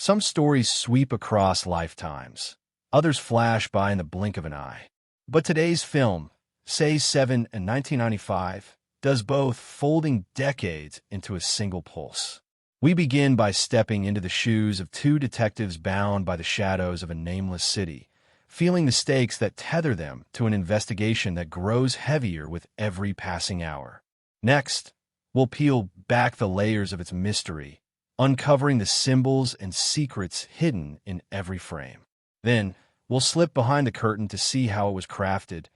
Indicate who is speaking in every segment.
Speaker 1: Some stories sweep across lifetimes. Others flash by in the blink of an eye. But today's film, Se7en in 1995, does both, folding decades into a single pulse. We begin by stepping into the shoes of two detectives bound by the shadows of a nameless city, feeling the stakes that tether them to an investigation that grows heavier with every passing hour. Next, we'll peel back the layers of its mystery, uncovering the symbols and secrets hidden in every frame. Then, we'll slip behind the curtain to see how it was crafted,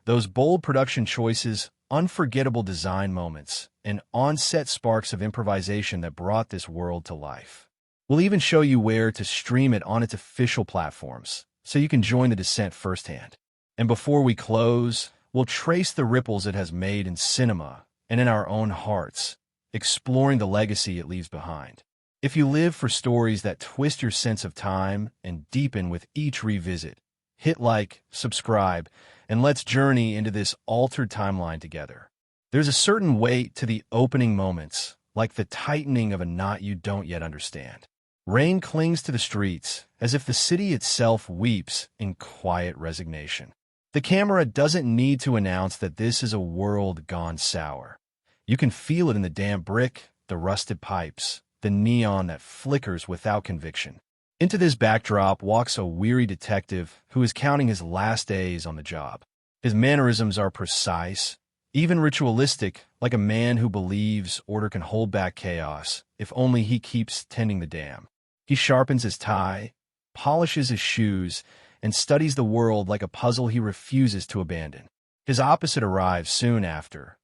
Speaker 1: those bold production choices, unforgettable design moments, and on-set sparks of improvisation that brought this world to life. We'll even show you where to stream it on its official platforms, so you can join the descent firsthand. And before we close, we'll trace the ripples it has made in cinema and in our own hearts, exploring the legacy it leaves behind. If you live for stories that twist your sense of time and deepen with each revisit, hit like, subscribe, and let's journey into this altered timeline together. There's a certain weight to the opening moments, like the tightening of a knot you don't yet understand. Rain clings to the streets, as if the city itself weeps in quiet resignation. The camera doesn't need to announce that this is a world gone sour. You can feel it in the damp brick, the rusted pipes, the neon that flickers without conviction. Into this backdrop walks a weary detective who is counting his last days on the job. His mannerisms are precise, even ritualistic, like a man who believes order can hold back chaos if only he keeps tending the dam. He sharpens his tie, polishes his shoes, and studies the world like a puzzle he refuses to abandon. His opposite arrives soon after,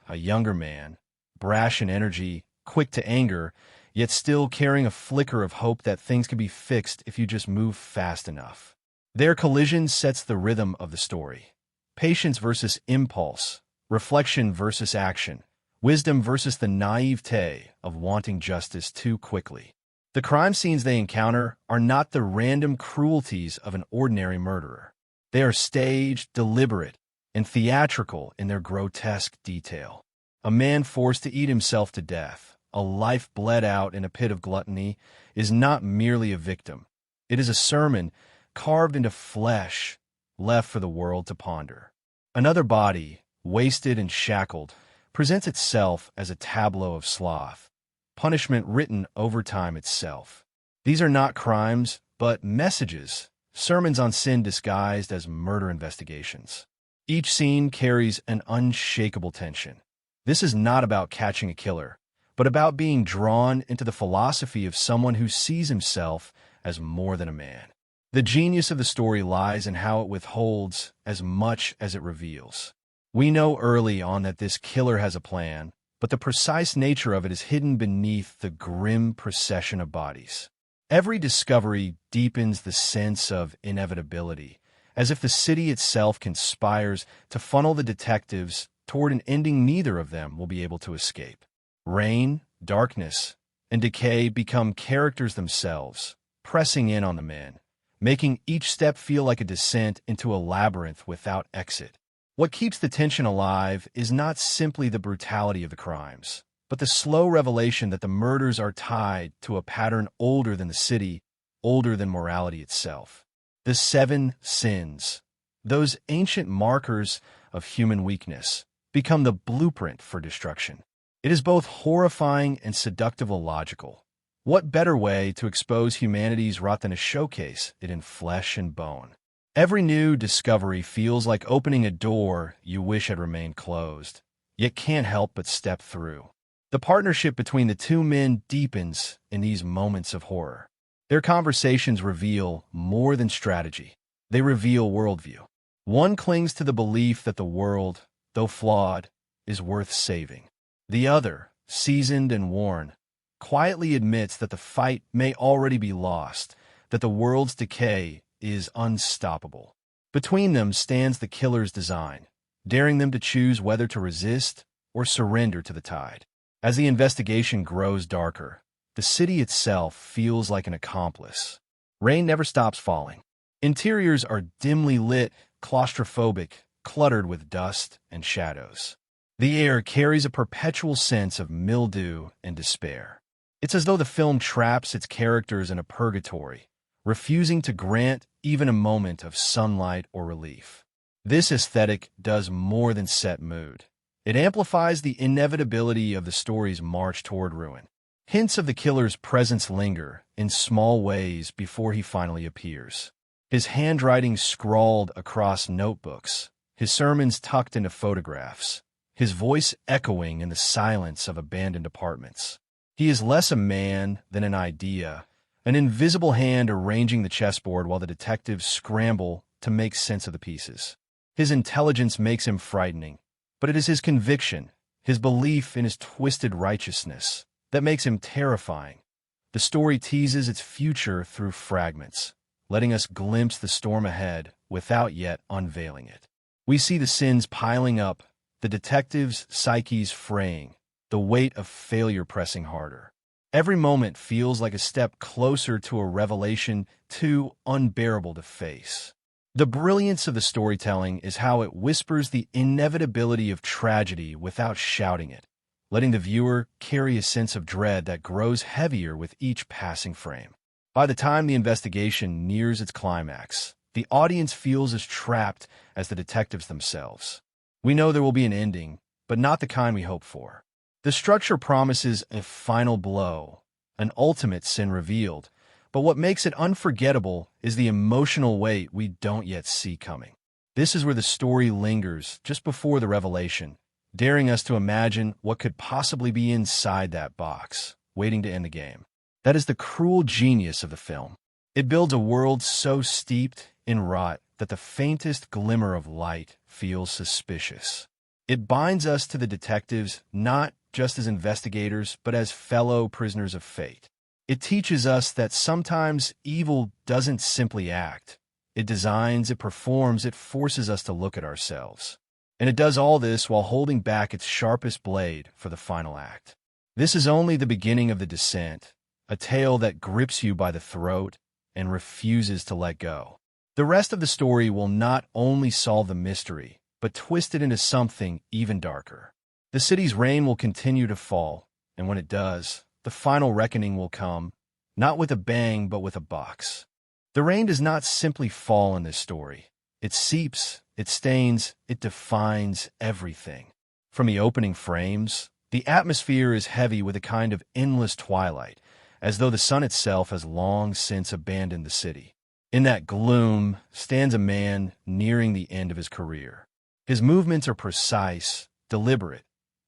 Speaker 1: a younger man, brash in energy, quick to anger, yet still carrying a flicker of hope that things can be fixed if you just move fast enough. Their collision sets the rhythm of the story. Patience versus impulse, reflection versus action, wisdom versus the naivete of wanting justice too quickly. The crime scenes they encounter are not the random cruelties of an ordinary murderer. They are staged, deliberate, and theatrical in their grotesque detail. A man forced to eat himself to death, a life bled out in a pit of gluttony, is not merely a victim. It is a sermon carved into flesh, left for the world to ponder. Another body, wasted and shackled, presents itself as a tableau of sloth, punishment written over time itself. These are not crimes, but messages, sermons on sin disguised as murder investigations. Each scene carries an unshakable tension. This is not about catching a killer, but about being drawn into the philosophy of someone who sees himself as more than a man. The genius of the story lies in how it withholds as much as it reveals. We know early on that this killer has a plan, but the precise nature of it is hidden beneath the grim procession of bodies. Every discovery deepens the sense of inevitability, as if the city itself conspires to funnel the detectives toward an ending neither of them will be able to escape. Rain, darkness, and decay become characters themselves, pressing in on the men, making each step feel like a descent into a labyrinth without exit. What keeps the tension alive is not simply the brutality of the crimes, but the slow revelation that the murders are tied to a pattern older than the city, older than morality itself. The 7 sins, those ancient markers of human weakness, become the blueprint for destruction. It is both horrifying and seductively logical. What better way to expose humanity's rot than to showcase it in flesh and bone? Every new discovery feels like opening a door you wish had remained closed, yet can't help but step through. The partnership between the two men deepens in these moments of horror. Their conversations reveal more than strategy. They reveal worldview. One clings to the belief that the world, though flawed, is worth saving. The other, seasoned and worn, quietly admits that the fight may already be lost, that the world's decay is unstoppable. Between them stands the killer's design, daring them to choose whether to resist or surrender to the tide. As the investigation grows darker, the city itself feels like an accomplice. Rain never stops falling. Interiors are dimly lit, claustrophobic, cluttered with dust and shadows. The air carries a perpetual sense of mildew and despair. It's as though the film traps its characters in a purgatory, refusing to grant even a moment of sunlight or relief. This aesthetic does more than set mood. It amplifies the inevitability of the story's march toward ruin. Hints of the killer's presence linger in small ways before he finally appears. His handwriting scrawled across notebooks, his sermons tucked into photographs, his voice echoing in the silence of abandoned apartments. He is less a man than an idea, an invisible hand arranging the chessboard while the detectives scramble to make sense of the pieces. His intelligence makes him frightening, but it is his conviction, his belief in his twisted righteousness, that makes him terrifying. The story teases its future through fragments, letting us glimpse the storm ahead without yet unveiling it. We see the sins piling up, the detective's psyches fraying, the weight of failure pressing harder. Every moment feels like a step closer to a revelation too unbearable to face. The brilliance of the storytelling is how it whispers the inevitability of tragedy without shouting it, letting the viewer carry a sense of dread that grows heavier with each passing frame. By the time the investigation nears its climax, the audience feels as trapped as the detectives themselves. We know there will be an ending, but not the kind we hope for. The structure promises a final blow, an ultimate sin revealed, but what makes it unforgettable is the emotional weight we don't yet see coming. This is where the story lingers just before the revelation, daring us to imagine what could possibly be inside that box, waiting to end the game. That is the cruel genius of the film. It builds a world so steeped in rot that the faintest glimmer of light feels suspicious. It binds us to the detectives not just as investigators, but as fellow prisoners of fate. It teaches us that sometimes evil doesn't simply act. It designs, it performs, it forces us to look at ourselves. And it does all this while holding back its sharpest blade for the final act. This is only the beginning of the descent, a tale that grips you by the throat and refuses to let go. The rest of the story will not only solve the mystery, but twist it into something even darker. The city's rain will continue to fall, and when it does, the final reckoning will come, not with a bang, but with a box. The rain does not simply fall in this story. It seeps, it stains, it defines everything. From the opening frames, the atmosphere is heavy with a kind of endless twilight, as though the sun itself has long since abandoned the city. In that gloom stands a man nearing the end of his career. His movements are precise, deliberate,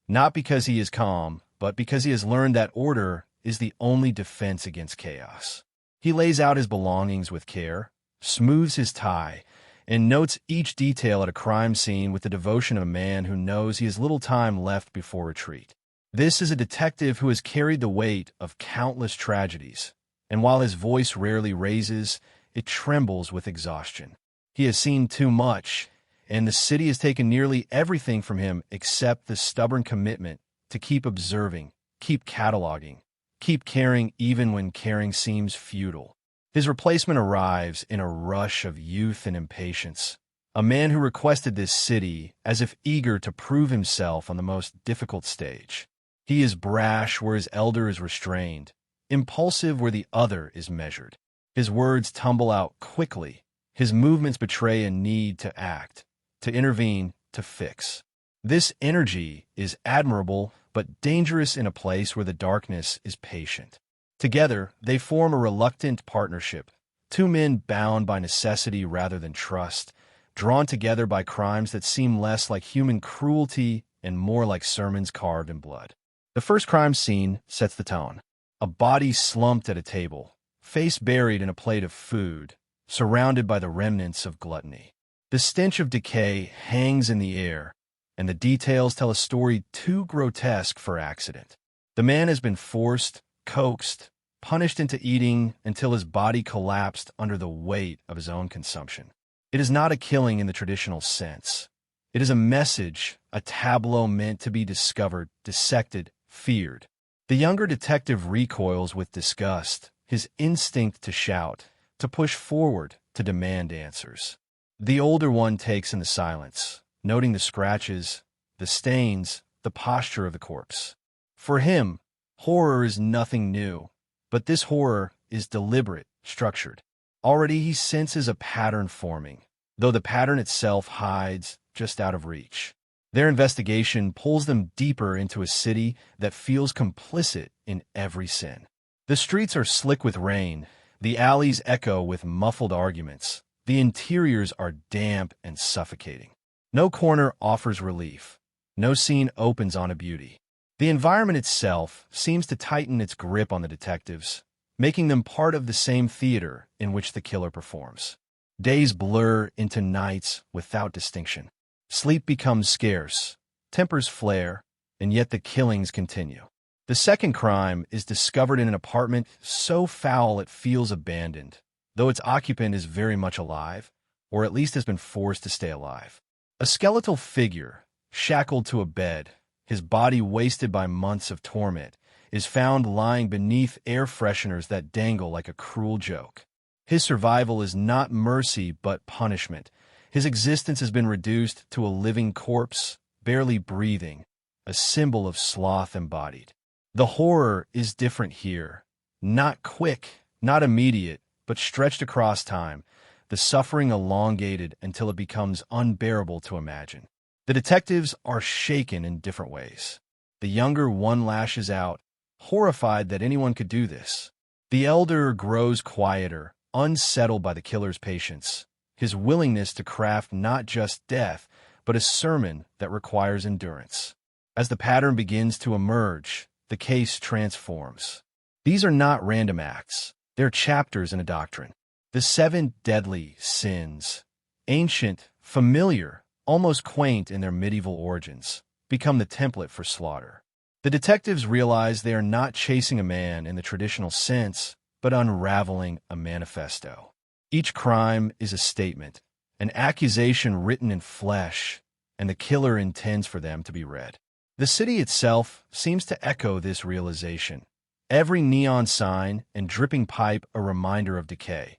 Speaker 1: not because he is calm, but because he has learned that order is the only defense against chaos. He lays out his belongings with care, smooths his tie, and notes each detail at a crime scene with the devotion of a man who knows he has little time left before retreat. This is a detective who has carried the weight of countless tragedies, and while his voice rarely raises, it trembles with exhaustion. He has seen too much, and the city has taken nearly everything from him except the stubborn commitment to keep observing, keep cataloging, keep caring even when caring seems futile. His replacement arrives in a rush of youth and impatience, a man who requested this city as if eager to prove himself on the most difficult stage. He is brash where his elder is restrained, impulsive where the other is measured. His words tumble out quickly, his movements betray a need to act, to intervene, to fix. This energy is admirable, but dangerous in a place where the darkness is patient. Together, they form a reluctant partnership, two men bound by necessity rather than trust, drawn together by crimes that seem less like human cruelty and more like sermons carved in blood. The first crime scene sets the tone. A body slumped at a table, face buried in a plate of food, surrounded by the remnants of gluttony. The stench of decay hangs in the air, and the details tell a story too grotesque for accident. The man has been forced, coaxed, punished into eating until his body collapsed under the weight of his own consumption. It is not a killing in the traditional sense. It is a message, a tableau meant to be discovered, dissected, feared. The younger detective recoils with disgust, his instinct to shout, to push forward, to demand answers. The older one takes in the silence, noting the scratches, the stains, the posture of the corpse. For him, Horror is nothing new, but this horror is deliberate, structured. Already he senses a pattern forming, though the pattern itself hides just out of reach. Their investigation pulls them deeper into a city that feels complicit in every sin. The streets are slick with rain, the alleys echo with muffled arguments, the interiors are damp and suffocating. No corner offers relief. No scene opens on a beauty. The environment itself seems to tighten its grip on the detectives, making them part of the same theater in which the killer performs. Days blur into nights without distinction. Sleep becomes scarce, tempers flare, and yet the killings continue. The second crime is discovered in an apartment so foul it feels abandoned, though its occupant is very much alive, or at least has been forced to stay alive. A skeletal figure, shackled to a bed, his body wasted by months of torment, is found lying beneath air fresheners that dangle like a cruel joke. His survival is not mercy but punishment. His existence has been reduced to a living corpse, barely breathing, a symbol of sloth embodied. The horror is different here. Not quick, not immediate, but stretched across time, the suffering elongated until it becomes unbearable to imagine. The detectives are shaken in different ways. The younger one lashes out, horrified that anyone could do this. The elder grows quieter, unsettled by the killer's patience, his willingness to craft not just death, but a sermon that requires endurance. As the pattern begins to emerge, the case transforms. These are not random acts. They're chapters in a doctrine. The 7 deadly sins, ancient, familiar, almost quaint in their medieval origins, become the template for slaughter. The detectives realize they are not chasing a man in the traditional sense, but unraveling a manifesto. Each crime is a statement, an accusation written in flesh, and the killer intends for them to be read. The city itself seems to echo this realization. Every neon sign and dripping pipe a reminder of decay,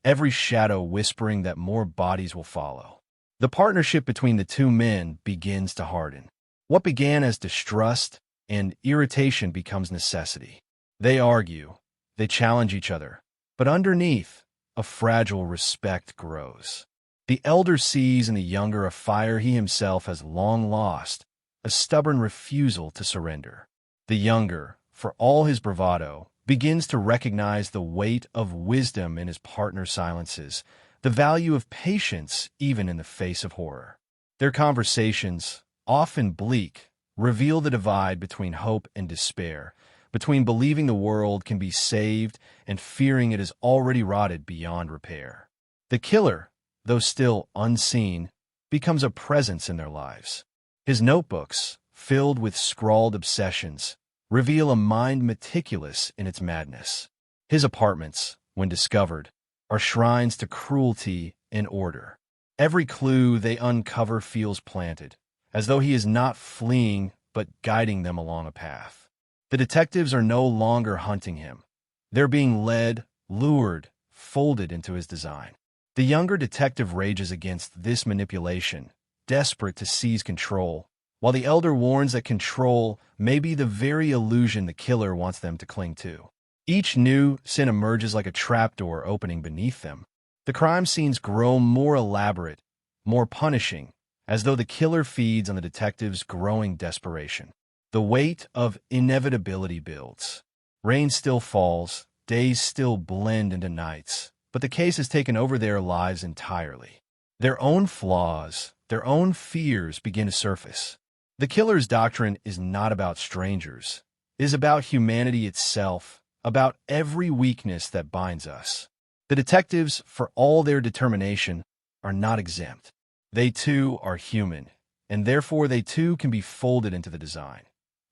Speaker 1: every shadow whispering that more bodies will follow. The partnership between the two men begins to harden. What began as distrust and irritation becomes necessity. They argue, they challenge each other, but underneath, a fragile respect grows. The elder sees in the younger a fire he himself has long lost, a stubborn refusal to surrender. The younger, for all his bravado, begins to recognize the weight of wisdom in his partner's silences, the value of patience even in the face of horror. Their conversations, often bleak, reveal the divide between hope and despair, between believing the world can be saved and fearing it is already rotted beyond repair. The killer, though still unseen, becomes a presence in their lives. His notebooks, filled with scrawled obsessions, reveal a mind meticulous in its madness. His apartments, when discovered, are shrines to cruelty and order. Every clue they uncover feels planted, as though he is not fleeing but guiding them along a path. The detectives are no longer hunting him. They're being led, lured, folded into his design. The younger detective rages against this manipulation, desperate to seize control, while the elder warns that control may be the very illusion the killer wants them to cling to. Each new sin emerges like a trapdoor opening beneath them. The crime scenes grow more elaborate, more punishing, as though the killer feeds on the detective's growing desperation. The weight of inevitability builds. Rain still falls, days still blend into nights, but the case has taken over their lives entirely. Their own flaws, their own fears begin to surface. The killer's doctrine is not about strangers. It is about humanity itself, about every weakness that binds us. The detectives, for all their determination, are not exempt. They too are human, and therefore they too can be folded into the design.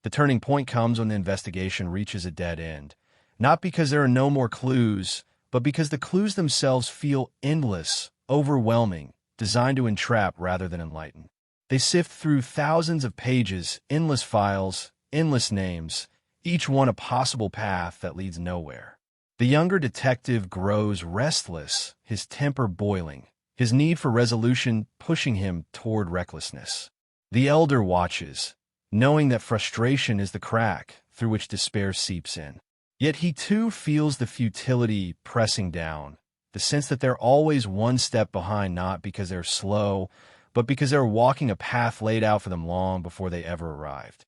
Speaker 1: The turning point comes when the investigation reaches a dead end, not because there are no more clues, but because the clues themselves feel endless, overwhelming, designed to entrap rather than enlighten. They sift through thousands of pages, endless files, endless names, each one a possible path that leads nowhere. The younger detective grows restless, his temper boiling, his need for resolution pushing him toward recklessness. The elder watches, knowing that frustration is the crack through which despair seeps in. Yet he too feels the futility pressing down, the sense that they're always one step behind, not because they're slow, but because they're walking a path laid out for them long before they ever arrived.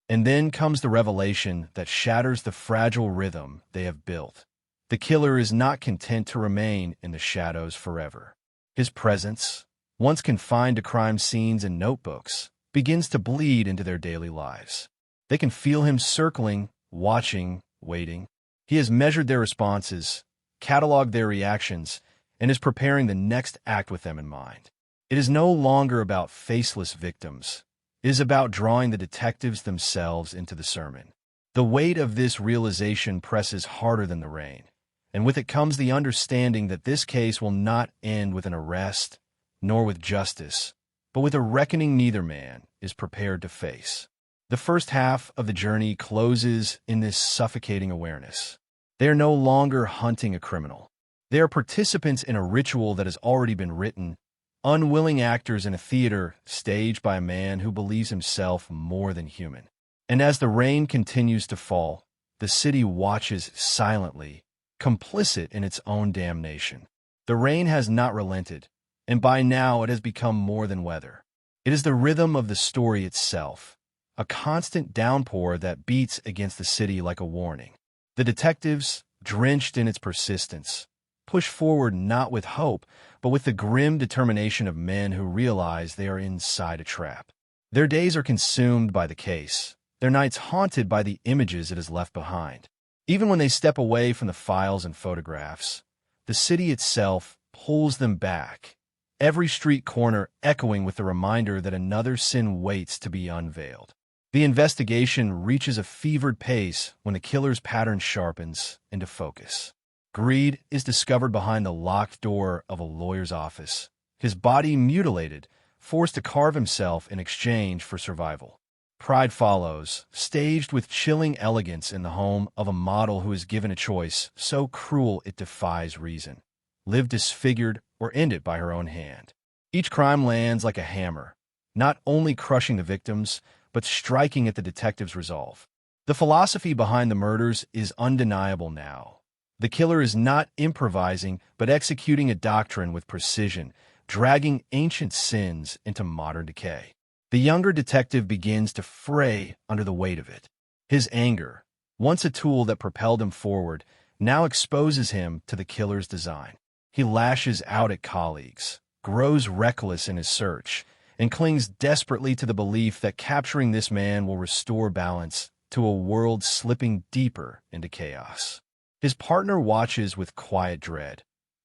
Speaker 1: And then comes the revelation that shatters the fragile rhythm they have built. The killer is not content to remain in the shadows forever. His presence, once confined to crime scenes and notebooks, begins to bleed into their daily lives. They can feel him circling, watching, waiting. He has measured their responses, cataloged their reactions, and is preparing the next act with them in mind. It is no longer about faceless victims. It is about drawing the detectives themselves into the sermon. The weight of this realization presses harder than the rain, and with it comes the understanding that this case will not end with an arrest, nor with justice, but with a reckoning neither man is prepared to face. The first half of the journey closes in this suffocating awareness. They are no longer hunting a criminal. They are participants in a ritual that has already been written, unwilling actors in a theater staged by a man who believes himself more than human. And as the rain continues to fall, the city watches silently, complicit in its own damnation. The rain has not relented, and by now it has become more than weather. It is the rhythm of the story itself, a constant downpour that beats against the city like a warning. The detectives, drenched in its persistence, push forward not with hope, but with the grim determination of men who realize they are inside a trap. Their days are consumed by the case, their nights haunted by the images it has left behind. Even when they step away from the files and photographs, the city itself pulls them back, every street corner echoing with the reminder that another sin waits to be unveiled. The investigation reaches a fevered pace when the killer's pattern sharpens into focus. Greed is discovered behind the locked door of a lawyer's office, his body mutilated, forced to carve himself in exchange for survival. Pride follows, staged with chilling elegance in the home of a model who is given a choice so cruel it defies reason: live disfigured or end it by her own hand. Each crime lands like a hammer, not only crushing the victims, but striking at the detective's resolve. The philosophy behind the murders is undeniable now. The killer is not improvising, but executing a doctrine with precision, dragging ancient sins into modern decay. The younger detective begins to fray under the weight of it. His anger, once a tool that propelled him forward, now exposes him to the killer's design. He lashes out at colleagues, grows reckless in his search, and clings desperately to the belief that capturing this man will restore balance to a world slipping deeper into chaos. His partner watches with quiet dread,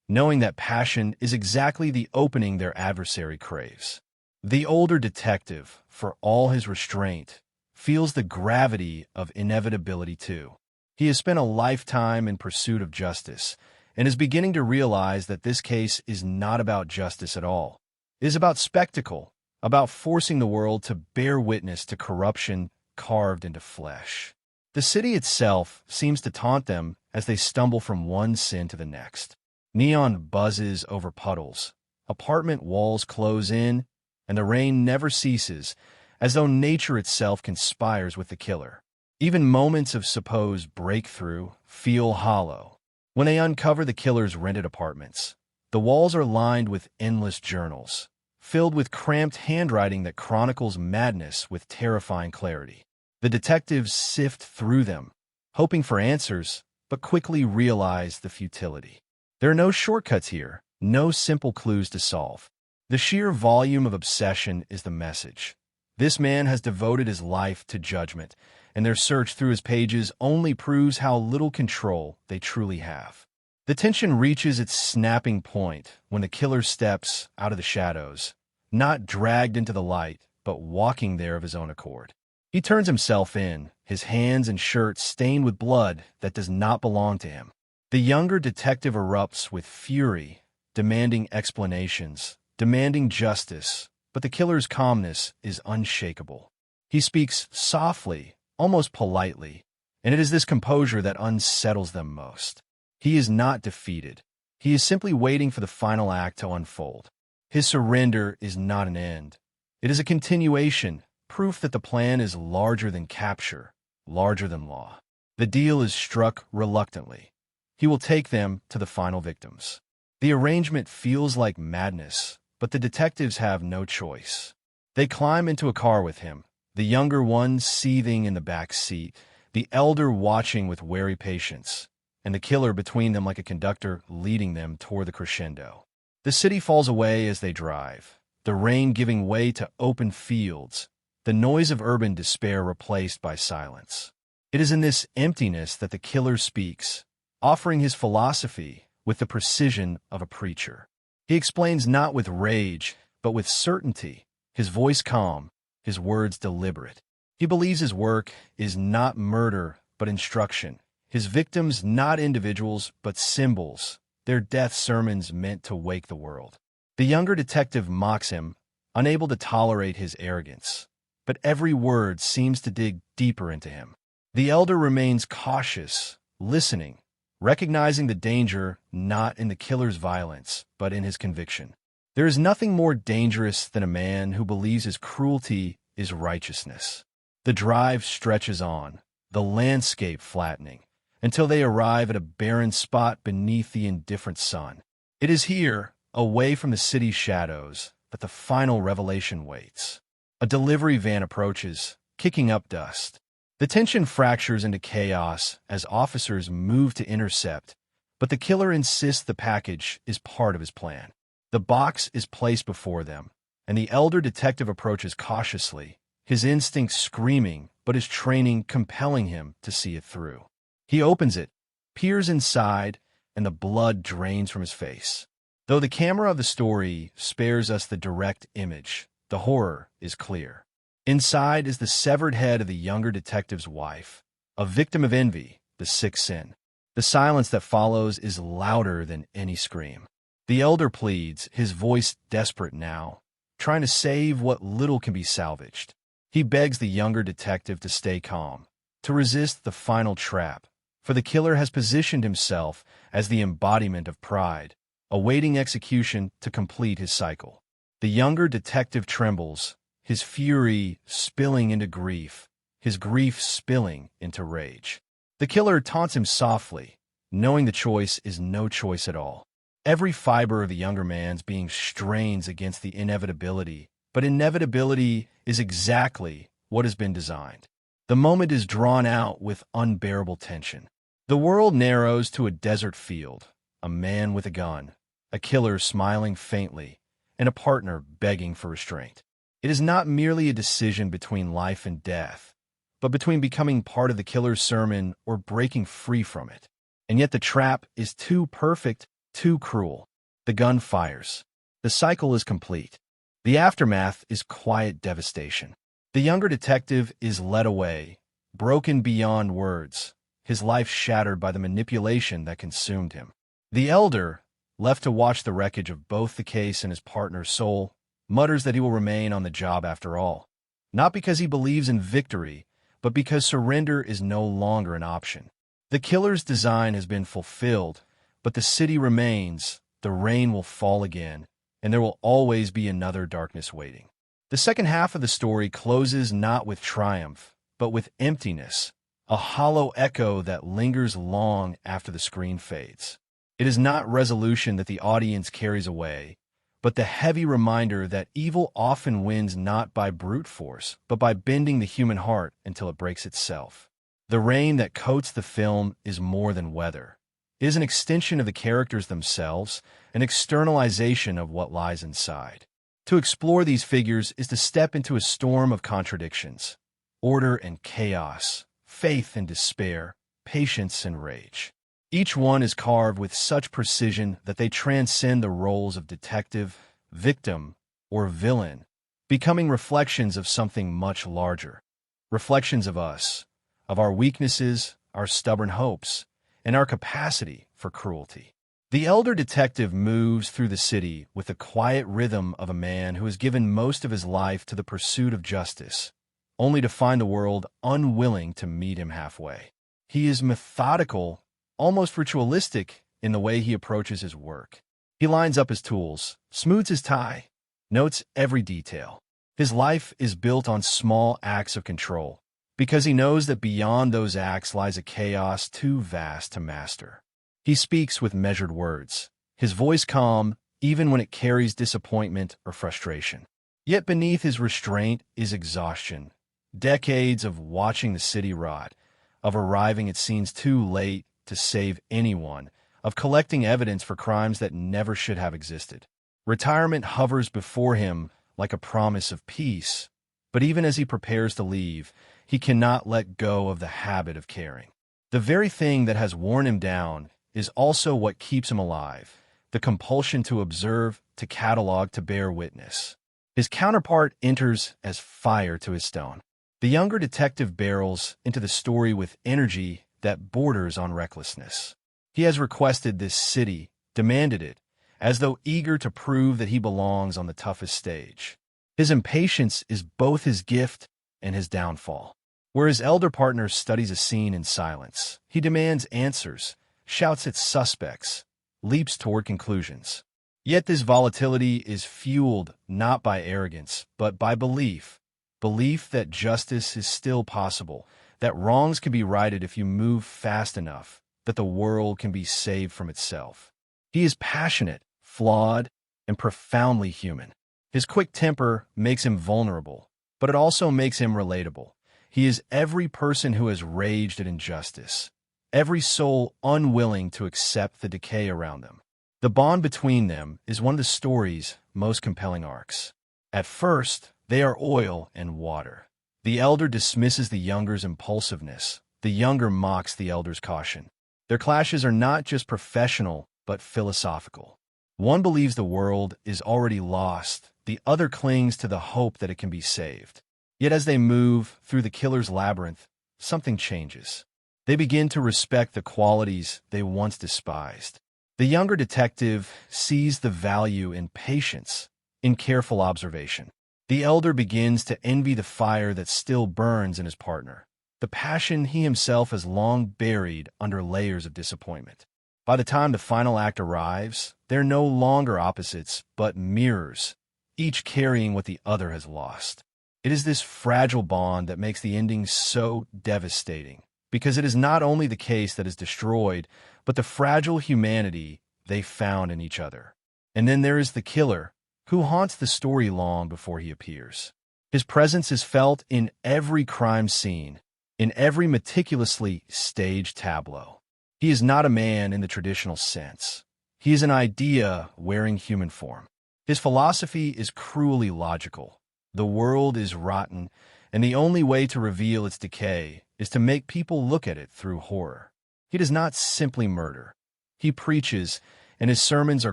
Speaker 1: knowing that passion is exactly the opening their adversary craves. The older detective, for all his restraint, feels the gravity of inevitability too. He has spent a lifetime in pursuit of justice, and is beginning to realize that this case is not about justice at all. It is about spectacle, about forcing the world to bear witness to corruption carved into flesh. The city itself seems to taunt them as they stumble from one sin to the next. Neon buzzes over puddles, apartment walls close in, and the rain never ceases, as though nature itself conspires with the killer. Even moments of supposed breakthrough feel hollow. When they uncover the killer's rented apartments, the walls are lined with endless journals, filled with cramped handwriting that chronicles madness with terrifying clarity. The detectives sift through them, hoping for answers, but quickly realize the futility. There are no shortcuts here, no simple clues to solve. The sheer volume of obsession is the message. This man has devoted his life to judgment, and their search through his pages only proves how little control they truly have. The tension reaches its snapping point when the killer steps out of the shadows, not dragged into the light, but walking there of his own accord. He turns himself in, his hands and shirt stained with blood that does not belong to him. The younger detective erupts with fury, demanding explanations, demanding justice, but the killer's calmness is unshakable. He speaks softly, almost politely, and it is this composure that unsettles them most. He is not defeated. He is simply waiting for the final act to unfold. His surrender is not an end. It is a continuation, proof that the plan is larger than capture, larger than law. The deal is struck reluctantly. He will take them to the final victims. The arrangement feels like madness, but the detectives have no choice. They climb into a car with him, the younger one seething in the back seat, the elder watching with wary patience, and the killer between them like a conductor leading them toward the crescendo. The city falls away as they drive, the rain giving way to open fields, the noise of urban despair replaced by silence. It is in this emptiness that the killer speaks, offering his philosophy with the precision of a preacher. He explains not with rage, but with certainty, his voice calm, his words deliberate. He believes his work is not murder, but instruction. His victims not individuals, but symbols, their death sermons meant to wake the world. The younger detective mocks him, unable to tolerate his arrogance, but every word seems to dig deeper into him. The elder remains cautious, listening, recognizing the danger not in the killer's violence, but in his conviction. There is nothing more dangerous than a man who believes his cruelty is righteousness. The drive stretches on, the landscape flattening, until they arrive at a barren spot beneath the indifferent sun. It is here, away from the city's shadows, that the final revelation waits. A delivery van approaches, kicking up dust. The tension fractures into chaos as officers move to intercept, but the killer insists the package is part of his plan. The box is placed before them, and the elder detective approaches cautiously, his instincts screaming, but his training compelling him to see it through. He opens it, peers inside, and the blood drains from his face. Though the camera of the story spares us the direct image, the horror is clear. Inside is the severed head of the younger detective's wife, a victim of envy, the sixth sin. The silence that follows is louder than any scream. The elder pleads, his voice desperate now, trying to save what little can be salvaged. He begs the younger detective to stay calm, to resist the final trap, for the killer has positioned himself as the embodiment of pride, awaiting execution to complete his cycle. The younger detective trembles, his fury spilling into grief, his grief spilling into rage. The killer taunts him softly, knowing the choice is no choice at all. Every fiber of the younger man's being strains against the inevitability, but inevitability is exactly what has been designed. The moment is drawn out with unbearable tension. The world narrows to a desert field, a man with a gun, a killer smiling faintly, and a partner begging for restraint. It is not merely a decision between life and death, but between becoming part of the killer's sermon or breaking free from it. And yet the trap is too perfect, too cruel. The gun fires. The cycle is complete. The aftermath is quiet devastation. The younger detective is led away, broken beyond words, his life shattered by the manipulation that consumed him. The elder, left to watch the wreckage of both the case and his partner's soul, mutters that he will remain on the job after all, not because he believes in victory, but because surrender is no longer an option. The killer's design has been fulfilled, but the city remains, the rain will fall again, and there will always be another darkness waiting. The second half of the story closes not with triumph, but with emptiness, a hollow echo that lingers long after the screen fades. It is not resolution that the audience carries away, but the heavy reminder that evil often wins not by brute force, but by bending the human heart until it breaks itself. The rain that coats the film is more than weather. It is an extension of the characters themselves, an externalization of what lies inside. To explore these figures is to step into a storm of contradictions, order and chaos, faith and despair, patience and rage. Each one is carved with such precision that they transcend the roles of detective, victim, or villain, becoming reflections of something much larger. Reflections of us, of our weaknesses, our stubborn hopes, and our capacity for cruelty. The elder detective moves through the city with the quiet rhythm of a man who has given most of his life to the pursuit of justice, only to find the world unwilling to meet him halfway. He is methodical, almost ritualistic in the way he approaches his work. He lines up his tools, smooths his tie, notes every detail. His life is built on small acts of control, because he knows that beyond those acts lies a chaos too vast to master. He speaks with measured words, his voice calm, even when it carries disappointment or frustration. Yet beneath his restraint is exhaustion, decades of watching the city rot, of arriving at scenes too late to save anyone, of collecting evidence for crimes that never should have existed. Retirement hovers before him like a promise of peace, but even as he prepares to leave, he cannot let go of the habit of caring. The very thing that has worn him down is also what keeps him alive, the compulsion to observe, to catalog, to bear witness. His counterpart enters as fire to his stone. The younger detective barrels into the story with energy that borders on recklessness. He has requested this city, demanded it, as though eager to prove that he belongs on the toughest stage. His impatience is both his gift and his downfall. Where his elder partner studies a scene in silence, he demands answers, shouts at suspects, leaps toward conclusions. Yet this volatility is fueled not by arrogance, but by belief. Belief that justice is still possible, that wrongs can be righted if you move fast enough, that the world can be saved from itself. He is passionate, flawed, and profoundly human. His quick temper makes him vulnerable, but it also makes him relatable. He is every person who has raged at injustice, every soul unwilling to accept the decay around them. The bond between them is one of the story's most compelling arcs. At first, they are oil and water. The elder dismisses the younger's impulsiveness. The younger mocks the elder's caution. Their clashes are not just professional, but philosophical. One believes the world is already lost. The other clings to the hope that it can be saved. Yet as they move through the killer's labyrinth, something changes. They begin to respect the qualities they once despised. The younger detective sees the value in patience, in careful observation. The elder begins to envy the fire that still burns in his partner, the passion he himself has long buried under layers of disappointment. By the time the final act arrives, they're no longer opposites, but mirrors, each carrying what the other has lost. It is this fragile bond that makes the ending so devastating, because it is not only the case that is destroyed, but the fragile humanity they found in each other. And then there is the killer, who haunts the story long before he appears. His presence is felt in every crime scene, in every meticulously staged tableau. He is not a man in the traditional sense. He is an idea wearing human form. His philosophy is cruelly logical. The world is rotten, and the only way to reveal its decay is to make people look at it through horror. He does not simply murder. He preaches, and his sermons are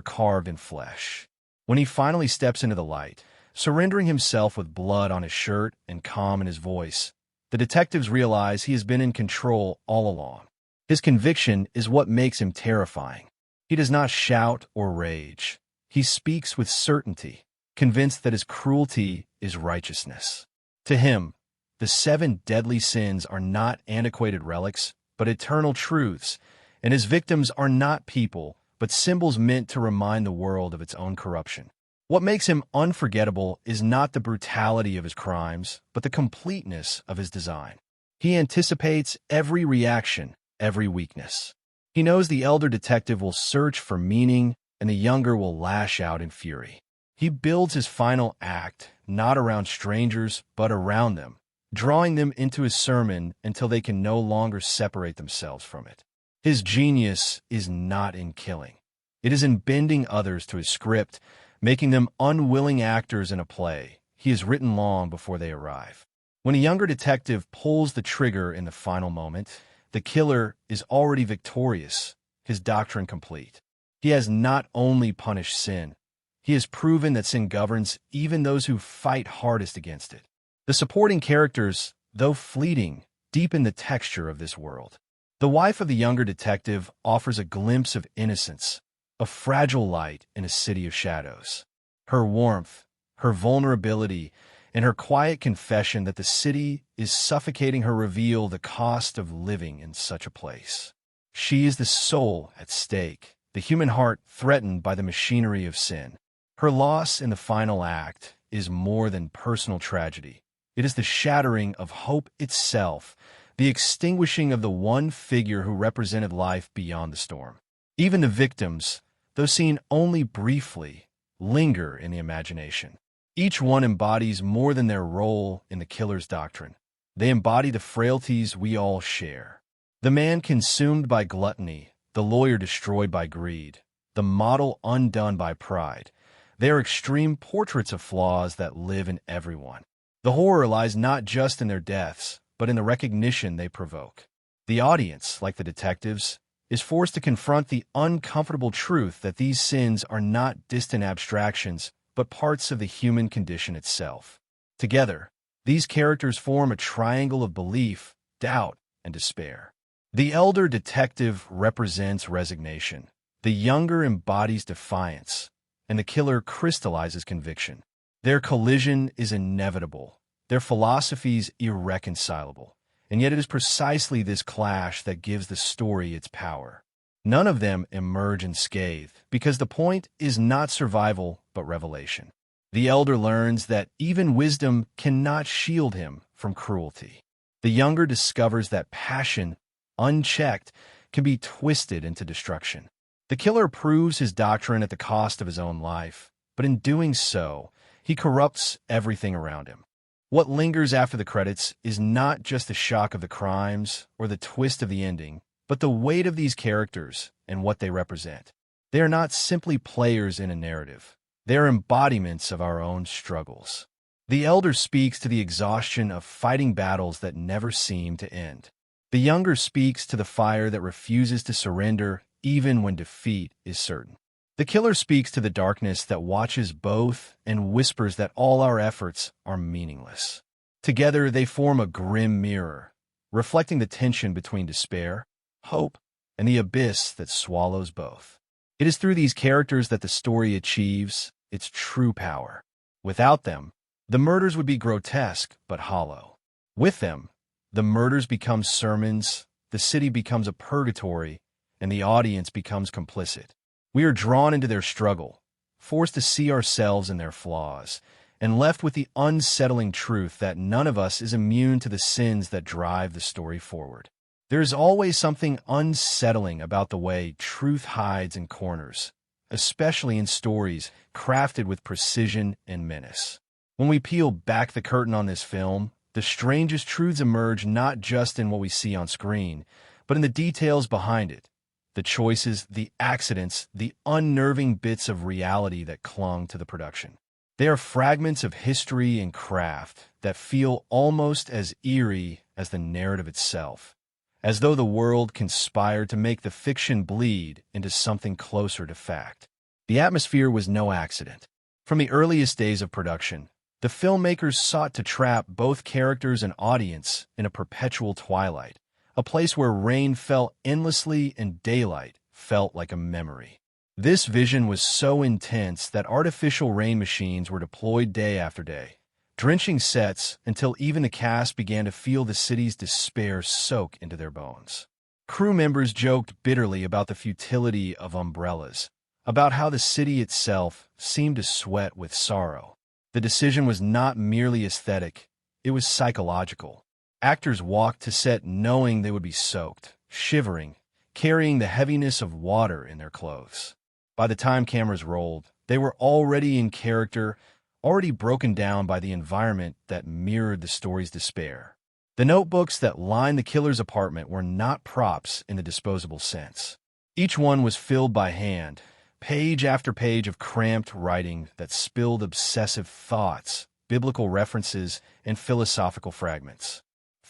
Speaker 1: carved in flesh. When he finally steps into the light, surrendering himself with blood on his shirt and calm in his voice, the detectives realize he has been in control all along. His conviction is what makes him terrifying. He does not shout or rage. He speaks with certainty, convinced that his cruelty is righteousness. To him, the 7 deadly sins are not antiquated relics, but eternal truths, and his victims are not people, but symbols meant to remind the world of its own corruption. What makes him unforgettable is not the brutality of his crimes, but the completeness of his design. He anticipates every reaction, every weakness. He knows the elder detective will search for meaning, and the younger will lash out in fury. He builds his final act not around strangers, but around them, drawing them into his sermon until they can no longer separate themselves from it. His genius is not in killing. It is in bending others to his script, making them unwilling actors in a play he has written long before they arrive. When a younger detective pulls the trigger in the final moment, the killer is already victorious, his doctrine complete. He has not only punished sin, he has proven that sin governs even those who fight hardest against it. The supporting characters, though fleeting, deepen the texture of this world. The wife of the younger detective offers a glimpse of innocence, a fragile light in a city of shadows. Her warmth, her vulnerability, and her quiet confession that the city is suffocating her reveal the cost of living in such a place. She is the soul at stake, the human heart threatened by the machinery of sin. Her loss in the final act is more than personal tragedy. It is the shattering of hope itself, the extinguishing of the one figure who represented life beyond the storm. Even the victims, though seen only briefly, linger in the imagination. Each one embodies more than their role in the killer's doctrine. They embody the frailties we all share. The man consumed by gluttony, the lawyer destroyed by greed, the model undone by pride. They are extreme portraits of flaws that live in everyone. The horror lies not just in their deaths, but in the recognition they provoke. The audience, like the detectives, is forced to confront the uncomfortable truth that these sins are not distant abstractions, but parts of the human condition itself. Together, these characters form a triangle of belief, doubt, and despair. The elder detective represents resignation. The younger embodies defiance, and the killer crystallizes conviction. Their collision is inevitable, their philosophies irreconcilable, and yet it is precisely this clash that gives the story its power. None of them emerge unscathed, because the point is not survival but revelation. The elder learns that even wisdom cannot shield him from cruelty. The younger discovers that passion, unchecked, can be twisted into destruction. The killer proves his doctrine at the cost of his own life, but in doing so, he corrupts everything around him. What lingers after the credits is not just the shock of the crimes or the twist of the ending, but the weight of these characters and what they represent. They are not simply players in a narrative. They are embodiments of our own struggles. The elder speaks to the exhaustion of fighting battles that never seem to end. The younger speaks to the fire that refuses to surrender even when defeat is certain. The killer speaks to the darkness that watches both and whispers that all our efforts are meaningless. Together, they form a grim mirror, reflecting the tension between despair, hope, and the abyss that swallows both. It is through these characters that the story achieves its true power. Without them, the murders would be grotesque but hollow. With them, the murders become sermons, the city becomes a purgatory, and the audience becomes complicit. We are drawn into their struggle, forced to see ourselves in their flaws, and left with the unsettling truth that none of us is immune to the sins that drive the story forward. There is always something unsettling about the way truth hides in corners, especially in stories crafted with precision and menace. When we peel back the curtain on this film, the strangest truths emerge not just in what we see on screen, but in the details behind it. The choices, the accidents, the unnerving bits of reality that clung to the production. They are fragments of history and craft that feel almost as eerie as the narrative itself, as though the world conspired to make the fiction bleed into something closer to fact. The atmosphere was no accident. From the earliest days of production, the filmmakers sought to trap both characters and audience in a perpetual twilight, a place where rain fell endlessly and daylight felt like a memory. This vision was so intense that artificial rain machines were deployed day after day, drenching sets until even the cast began to feel the city's despair soak into their bones. Crew members joked bitterly about the futility of umbrellas, about how the city itself seemed to sweat with sorrow. The decision was not merely aesthetic, it was psychological. Actors walked to set knowing they would be soaked, shivering, carrying the heaviness of water in their clothes. By the time cameras rolled, they were already in character, already broken down by the environment that mirrored the story's despair. The notebooks that lined the killer's apartment were not props in the disposable sense. Each one was filled by hand, page after page of cramped writing that spilled obsessive thoughts, biblical references, and philosophical fragments.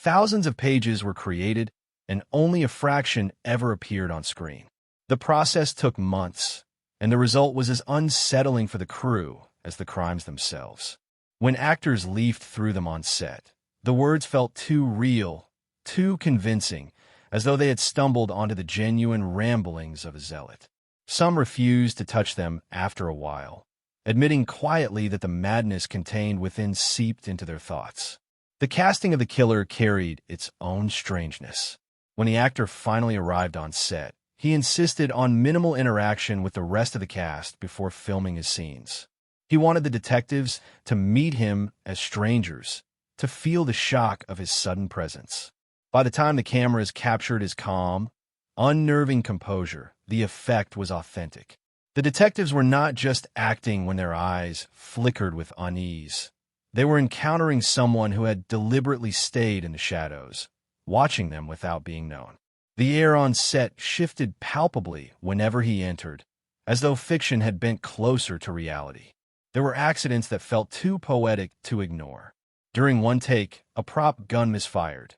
Speaker 1: Thousands of pages were created, and only a fraction ever appeared on screen. The process took months, and the result was as unsettling for the crew as the crimes themselves. When actors leafed through them on set, the words felt too real, too convincing, as though they had stumbled onto the genuine ramblings of a zealot. Some refused to touch them after a while, admitting quietly that the madness contained within seeped into their thoughts. The casting of the killer carried its own strangeness. When the actor finally arrived on set, he insisted on minimal interaction with the rest of the cast before filming his scenes. He wanted the detectives to meet him as strangers, to feel the shock of his sudden presence. By the time the cameras captured his calm, unnerving composure, the effect was authentic. The detectives were not just acting when their eyes flickered with unease. They were encountering someone who had deliberately stayed in the shadows, watching them without being known. The air on set shifted palpably whenever he entered, as though fiction had bent closer to reality. There were accidents that felt too poetic to ignore. During one take, a prop gun misfired.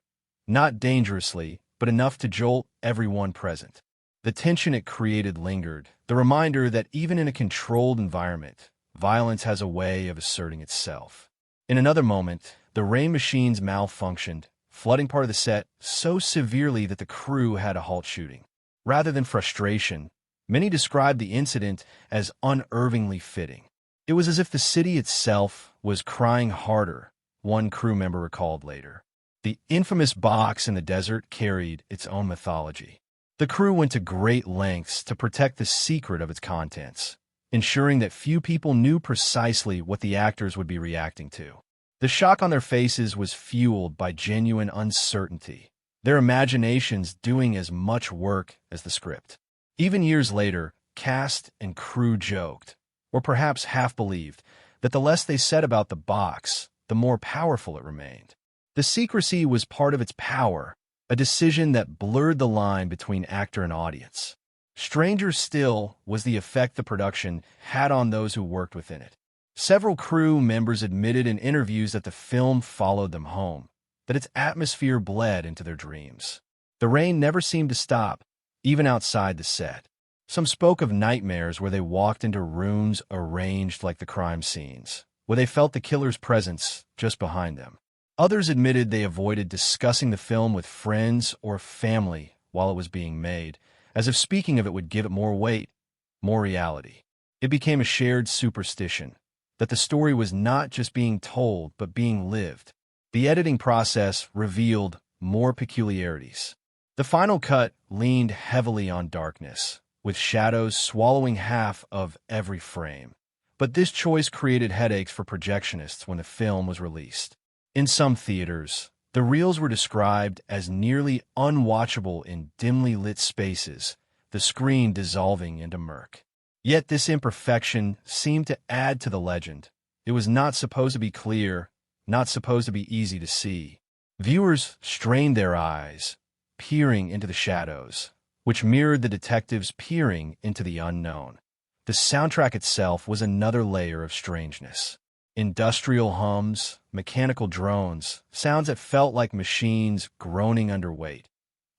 Speaker 1: Not dangerously, but enough to jolt everyone present. The tension it created lingered, the reminder that even in a controlled environment, violence has a way of asserting itself. In another moment, the rain machines malfunctioned, flooding part of the set so severely that the crew had to halt shooting. Rather than frustration, many described the incident as unervingly fitting. It was as if the city itself was crying harder, one crew member recalled later. The infamous box in the desert carried its own mythology. The crew went to great lengths to protect the secret of its contents, ensuring that few people knew precisely what the actors would be reacting to. The shock on their faces was fueled by genuine uncertainty, their imaginations doing as much work as the script. Even years later, cast and crew joked, or perhaps half-believed, that the less they said about the box, the more powerful it remained. The secrecy was part of its power, a decision that blurred the line between actor and audience. Stranger still was the effect the production had on those who worked within it. Several crew members admitted in interviews that the film followed them home, that its atmosphere bled into their dreams. The rain never seemed to stop, even outside the set. Some spoke of nightmares where they walked into rooms arranged like the crime scenes, where they felt the killer's presence just behind them. Others admitted they avoided discussing the film with friends or family while it was being made, as if speaking of it would give it more weight, more reality. It became a shared superstition that the story was not just being told but being lived. The editing process revealed more peculiarities. The final cut leaned heavily on darkness, with shadows swallowing half of every frame. But this choice created headaches for projectionists when the film was released. In some theaters, the reels were described as nearly unwatchable in dimly lit spaces, the screen dissolving into murk. Yet this imperfection seemed to add to the legend. It was not supposed to be clear, not supposed to be easy to see. Viewers strained their eyes, peering into the shadows, which mirrored the detectives peering into the unknown. The soundtrack itself was another layer of strangeness. Industrial hums, mechanical drones, sounds that felt like machines groaning under weight.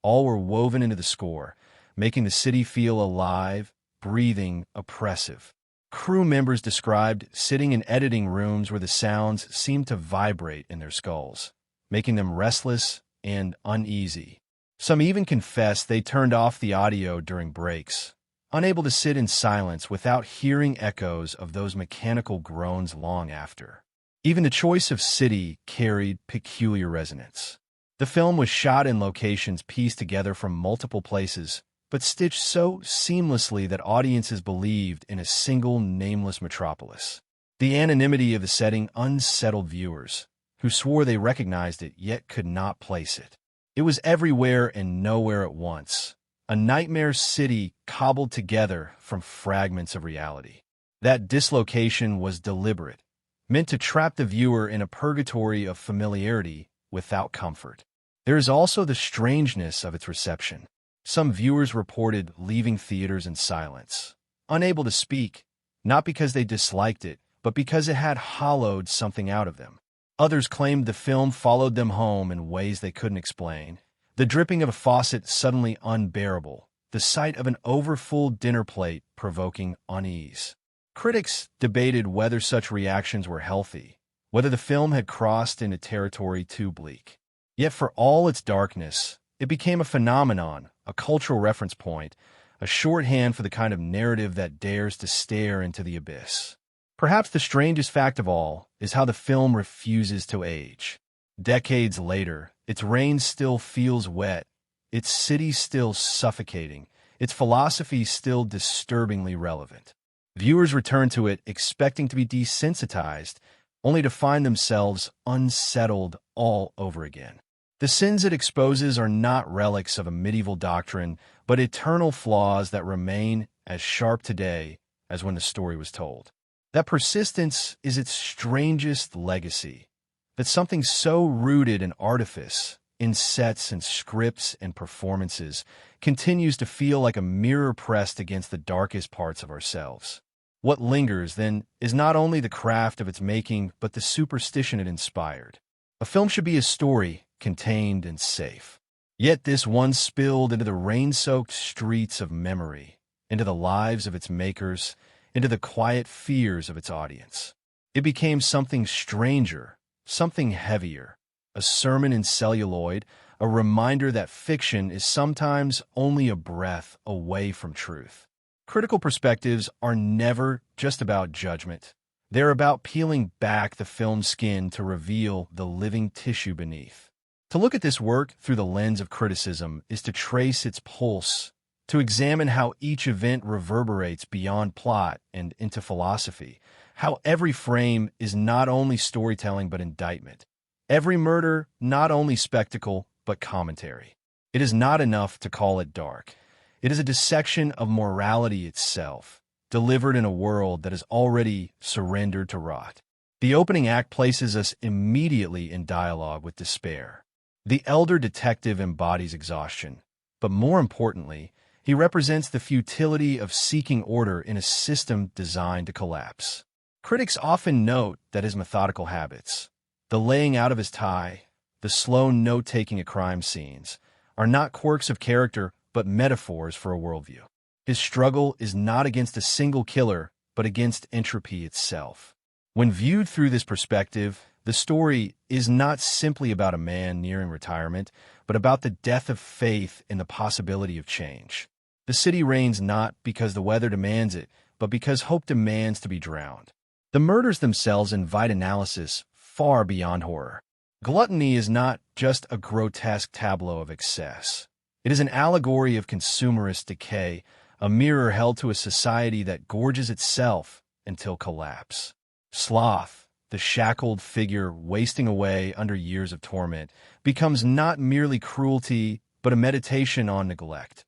Speaker 1: All were woven into the score, making the city feel alive, breathing, oppressive. Crew members described sitting in editing rooms where the sounds seemed to vibrate in their skulls, making them restless and uneasy. Some even confessed they turned off the audio during breaks, unable to sit in silence without hearing echoes of those mechanical groans long after. Even the choice of city carried peculiar resonance. The film was shot in locations pieced together from multiple places, but stitched so seamlessly that audiences believed in a single nameless metropolis. The anonymity of the setting unsettled viewers, who swore they recognized it yet could not place it. It was everywhere and nowhere at once, a nightmare city cobbled together from fragments of reality. That dislocation was deliberate, meant to trap the viewer in a purgatory of familiarity without comfort. There is also the strangeness of its reception. Some viewers reported leaving theaters in silence, unable to speak, not because they disliked it, but because it had hollowed something out of them. Others claimed the film followed them home in ways they couldn't explain. The dripping of a faucet suddenly unbearable, the sight of an overfull dinner plate provoking unease. Critics debated whether such reactions were healthy, whether the film had crossed into territory too bleak. Yet for all its darkness, it became a phenomenon, a cultural reference point, a shorthand for the kind of narrative that dares to stare into the abyss. Perhaps the strangest fact of all is how the film refuses to age. Decades later, its rain still feels wet, its city still suffocating, its philosophy still disturbingly relevant. Viewers return to it expecting to be desensitized, only to find themselves unsettled all over again. The sins it exposes are not relics of a medieval doctrine, but eternal flaws that remain as sharp today as when the story was told. That persistence is its strangest legacy, that something so rooted in artifice, in sets and scripts and performances, continues to feel like a mirror pressed against the darkest parts of ourselves. What lingers, then, is not only the craft of its making, but the superstition it inspired. A film should be a story, contained and safe. Yet this one spilled into the rain-soaked streets of memory, into the lives of its makers, into the quiet fears of its audience. It became something stranger, something heavier, a sermon in celluloid, a reminder that fiction is sometimes only a breath away from truth. Critical perspectives are never just about judgment. They're about peeling back the film's skin to reveal the living tissue beneath. To look at this work through the lens of criticism is to trace its pulse, to examine how each event reverberates beyond plot and into philosophy, how every frame is not only storytelling but indictment, every murder not only spectacle but commentary. It is not enough to call it dark. It is a dissection of morality itself, delivered in a world that is already surrendered to rot. The opening act places us immediately in dialogue with despair. The elder detective embodies exhaustion, but more importantly, he represents the futility of seeking order in a system designed to collapse. Critics often note that his methodical habits, the laying out of his tie, the slow note-taking at crime scenes, are not quirks of character but metaphors for a worldview. His struggle is not against a single killer, but against entropy itself. When viewed through this perspective, the story is not simply about a man nearing retirement, but about the death of faith in the possibility of change. The city reigns not because the weather demands it, but because hope demands to be drowned. The murders themselves invite analysis far beyond horror. Gluttony is not just a grotesque tableau of excess. It is an allegory of consumerist decay, a mirror held to a society that gorges itself until collapse. Sloth, the shackled figure wasting away under years of torment, becomes not merely cruelty, but a meditation on neglect.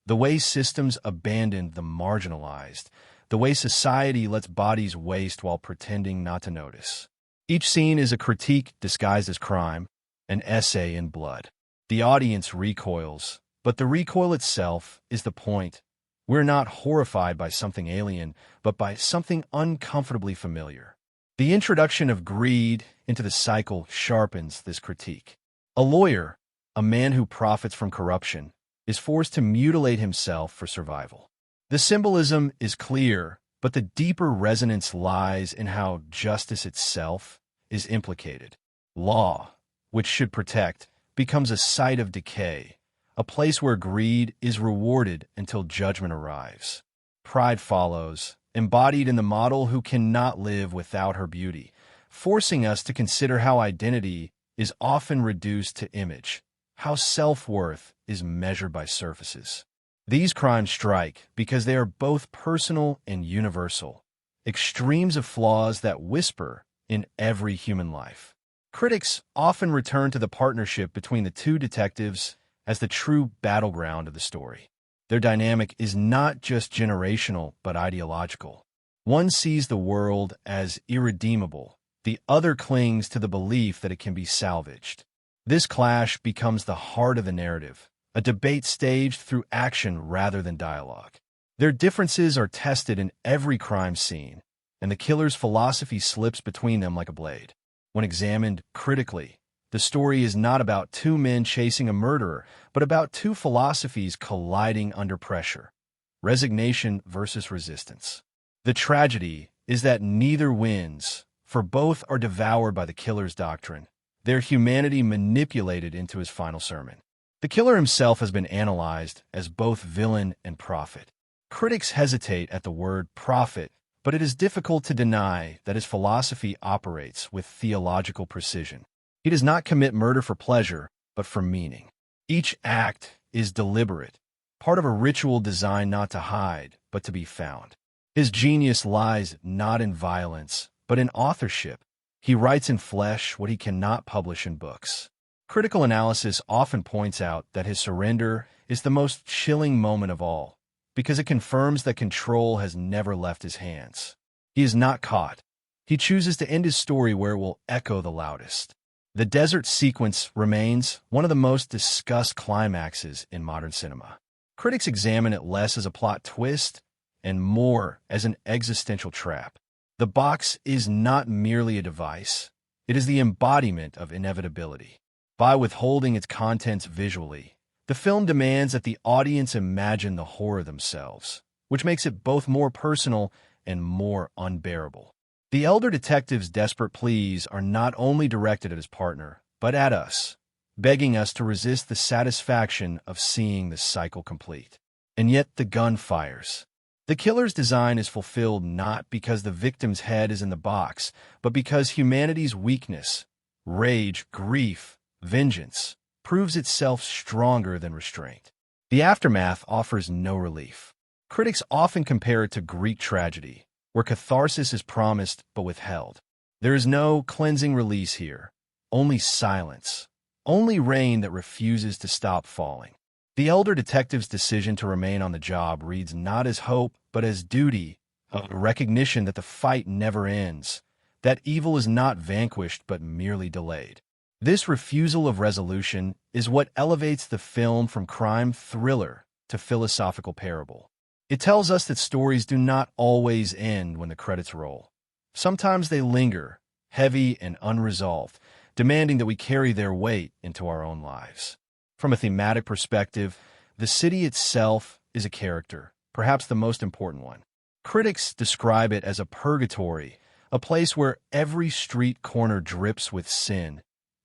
Speaker 1: The way systems abandon the marginalized, the way society lets bodies waste while pretending not to notice. Each scene is a critique disguised as crime, an essay in blood. The audience recoils, but the recoil itself is the point. We're not horrified by something alien, but by something uncomfortably familiar. The introduction of greed into the cycle sharpens this critique. A lawyer, a man who profits from corruption, is forced to mutilate himself for survival. The symbolism is clear, but the deeper resonance lies in how justice itself is implicated. Law, which should protect, becomes a site of decay, a place where greed is rewarded until judgment arrives. Pride follows, embodied in the model who cannot live without her beauty, forcing us to consider how identity is often reduced to image, how self-worth is measured by surfaces. These crimes strike because they are both personal and universal, extremes of flaws that whisper in every human life. Critics often return to the partnership between the two detectives as the true battleground of the story. Their dynamic is not just generational, but ideological. One sees the world as irredeemable, the other clings to the belief that it can be salvaged. This clash becomes the heart of the narrative, a debate staged through action rather than dialogue. Their differences are tested in every crime scene, and the killer's philosophy slips between them like a blade. When examined critically, the story is not about two men chasing a murderer, but about two philosophies colliding under pressure: resignation versus resistance. The tragedy is that neither wins, for both are devoured by the killer's doctrine, their humanity manipulated into his final sermon. The killer himself has been analyzed as both villain and prophet. Critics hesitate at the word prophet, but it is difficult to deny that his philosophy operates with theological precision. He does not commit murder for pleasure, but for meaning. Each act is deliberate, part of a ritual designed not to hide, but to be found. His genius lies not in violence, but in authorship. He writes in flesh what he cannot publish in books. Critical analysis often points out that his surrender is the most chilling moment of all, because it confirms that control has never left his hands. He is not caught. He chooses to end his story where it will echo the loudest. The desert sequence remains one of the most discussed climaxes in modern cinema. Critics examine it less as a plot twist and more as an existential trap. The box is not merely a device. It is the embodiment of inevitability. By withholding its contents visually, the film demands that the audience imagine the horror themselves, which makes it both more personal and more unbearable. The elder detective's desperate pleas are not only directed at his partner, but at us, begging us to resist the satisfaction of seeing the cycle complete. And yet the gun fires. The killer's design is fulfilled not because the victim's head is in the box, but because humanity's weakness, rage, grief, vengeance, proves itself stronger than restraint. The aftermath offers no relief. Critics often compare it to Greek tragedy, where catharsis is promised but withheld. There is no cleansing release here, only silence, only rain that refuses to stop falling. The elder detective's decision to remain on the job reads not as hope, but as duty, a recognition that the fight never ends, that evil is not vanquished but merely delayed. This refusal of resolution is what elevates the film from crime thriller to philosophical parable. It tells us that stories do not always end when the credits roll. Sometimes they linger, heavy and unresolved, demanding that we carry their weight into our own lives. From a thematic perspective, the city itself is a character, perhaps the most important one. Critics describe it as a purgatory, a place where every street corner drips with sin,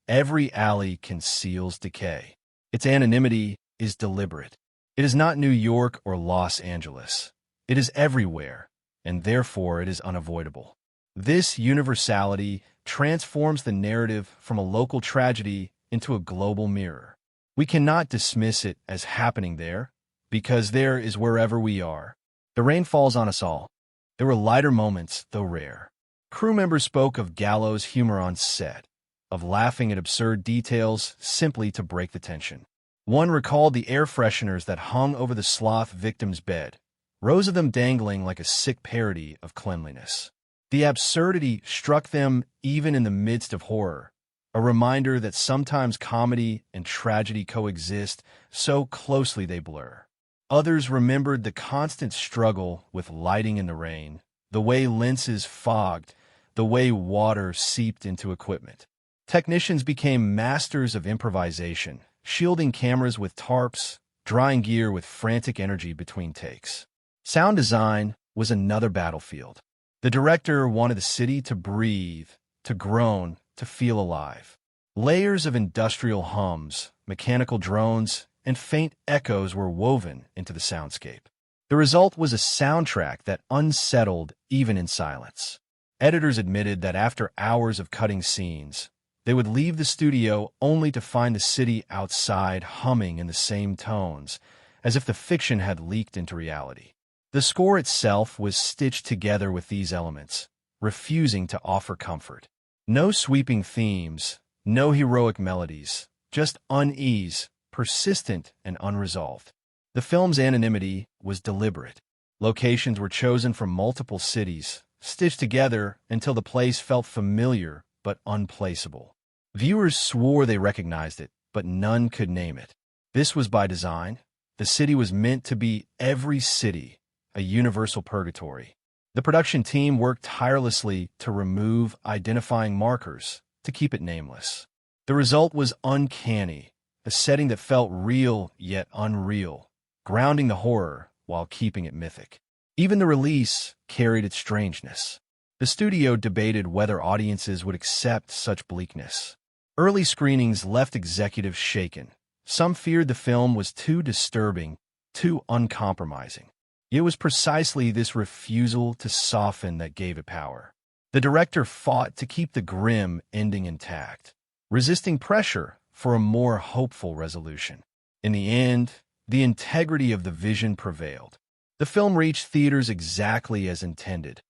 Speaker 1: every alley conceals decay. Its anonymity is deliberate. It is not New York or Los Angeles. It is everywhere, and therefore it is unavoidable. This universality transforms the narrative from a local tragedy into a global mirror. We cannot dismiss it as happening there, because there is wherever we are. The rain falls on us all. There were lighter moments, though rare. Crew members spoke of gallows humor on set, of laughing at absurd details simply to break the tension. One recalled the air fresheners that hung over the sloth victim's bed, rows of them dangling like a sick parody of cleanliness. The absurdity struck them even in the midst of horror, a reminder that sometimes comedy and tragedy coexist so closely they blur. Others remembered the constant struggle with lighting in the rain, the way lenses fogged, the way water seeped into equipment. Technicians became masters of improvisation, shielding cameras with tarps, drying gear with frantic energy between takes. Sound design was another battlefield. The director wanted the city to breathe, to groan, to feel alive. Layers of industrial hums, mechanical drones, and faint echoes were woven into the soundscape. The result was a soundtrack that unsettled even in silence. Editors admitted that after hours of cutting scenes, they would leave the studio only to find the city outside humming in the same tones, as if the fiction had leaked into reality. The score itself was stitched together with these elements, refusing to offer comfort. No sweeping themes, no heroic melodies, just unease, persistent and unresolved. The film's anonymity was deliberate. Locations were chosen from multiple cities, stitched together until the place felt familiar but unplaceable. Viewers swore they recognized it, but none could name it. This was by design. The city was meant to be every city, a universal purgatory. The production team worked tirelessly to remove identifying markers, to keep it nameless. The result was uncanny, a setting that felt real yet unreal, grounding the horror while keeping it mythic. Even the release carried its strangeness. The studio debated whether audiences would accept such bleakness. Early screenings left executives shaken. Some feared the film was too disturbing, too uncompromising. It was precisely this refusal to soften that gave it power. The director fought to keep the grim ending intact, resisting pressure for a more hopeful resolution. In the end, the integrity of the vision prevailed. The film reached theaters exactly as intended.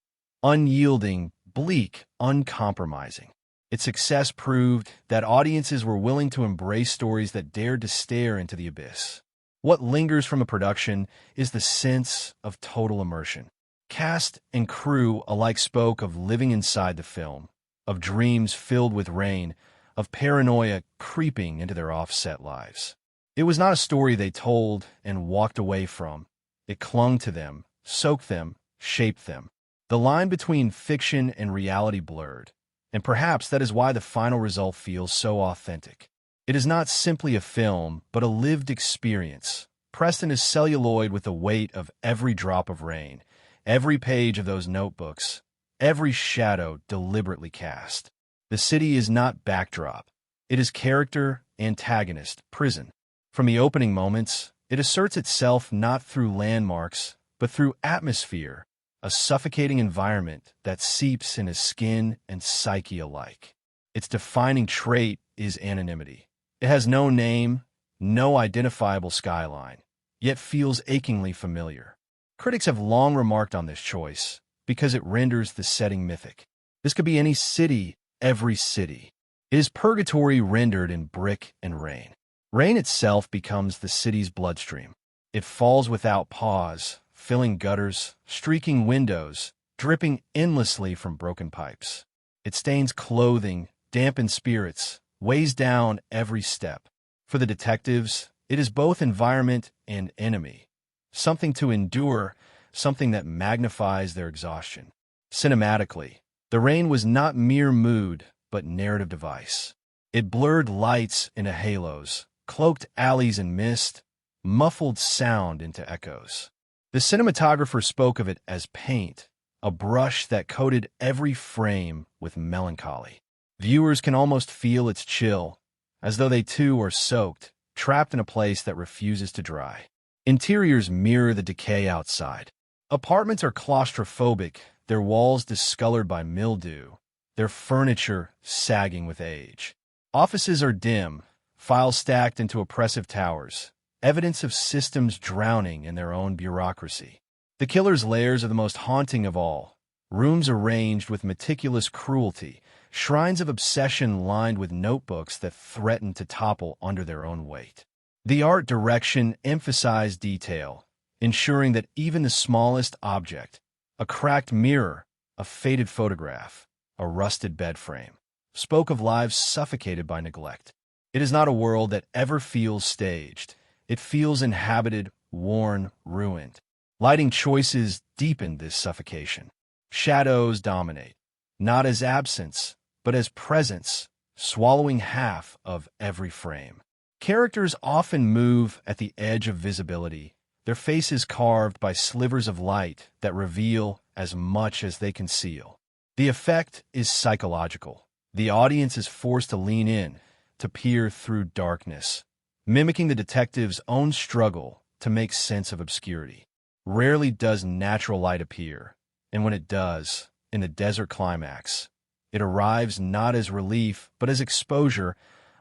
Speaker 1: Unyielding, bleak, uncompromising. Its success proved that audiences were willing to embrace stories that dared to stare into the abyss. What lingers from a production is the sense of total immersion. Cast and crew alike spoke of living inside the film, of dreams filled with rain, of paranoia creeping into their offset lives. It was not a story they told and walked away from. It clung to them, soaked them, shaped them. The line between fiction and reality blurred, and perhaps that is why the final result feels so authentic. It is not simply a film, but a lived experience. Preston is celluloid with the weight of every drop of rain, every page of those notebooks, every shadow deliberately cast. The city is not backdrop. It is character, antagonist, prison. From the opening moments, it asserts itself not through landmarks, but through atmosphere, a suffocating environment that seeps into skin and psyche alike. Its defining trait is anonymity. It has no name, no identifiable skyline, yet feels achingly familiar. Critics have long remarked on this choice because it renders the setting mythic. This could be any city, every city. It is purgatory rendered in brick and rain. Rain itself becomes the city's bloodstream. It falls without pause, filling gutters, streaking windows, dripping endlessly from broken pipes. It stains clothing, dampens spirits, weighs down every step. For the detectives, it is both environment and enemy, something to endure, something that magnifies their exhaustion. Cinematically, the rain was not mere mood, but narrative device. It blurred lights into halos, cloaked alleys in mist, muffled sound into echoes. The cinematographer spoke of it as paint, a brush that coated every frame with melancholy. Viewers can almost feel its chill, as though they too are soaked, trapped in a place that refuses to dry. Interiors mirror the decay outside. Apartments are claustrophobic, their walls discolored by mildew, their furniture sagging with age. Offices are dim, files stacked into oppressive towers, evidence of systems drowning in their own bureaucracy. The killer's lairs are the most haunting of all. Rooms arranged with meticulous cruelty, shrines of obsession lined with notebooks that threaten to topple under their own weight. The art direction emphasized detail, ensuring that even the smallest object, a cracked mirror, a faded photograph, a rusted bed frame, spoke of lives suffocated by neglect. It is not a world that ever feels staged. It feels inhabited, worn, ruined. Lighting choices deepen this suffocation. Shadows dominate, not as absence, but as presence, swallowing half of every frame. Characters often move at the edge of visibility, their faces carved by slivers of light that reveal as much as they conceal. The effect is psychological. The audience is forced to lean in, to peer through darkness, mimicking the detective's own struggle to make sense of obscurity. Rarely does natural light appear, and when it does, in the desert climax, it arrives not as relief, but as exposure,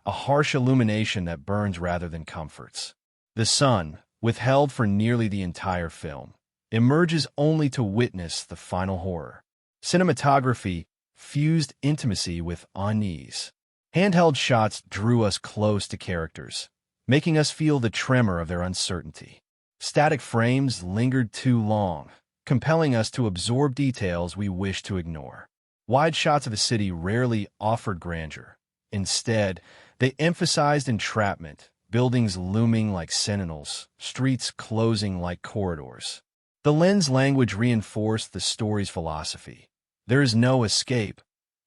Speaker 1: a harsh illumination that burns rather than comforts. The sun, withheld for nearly the entire film, emerges only to witness the final horror. Cinematography fused intimacy with unease. Handheld shots drew us close to characters, making us feel the tremor of their uncertainty. Static frames lingered too long, compelling us to absorb details we wished to ignore. Wide shots of the city rarely offered grandeur. Instead, they emphasized entrapment, buildings looming like sentinels, streets closing like corridors. The lens language reinforced the story's philosophy. There is no escape,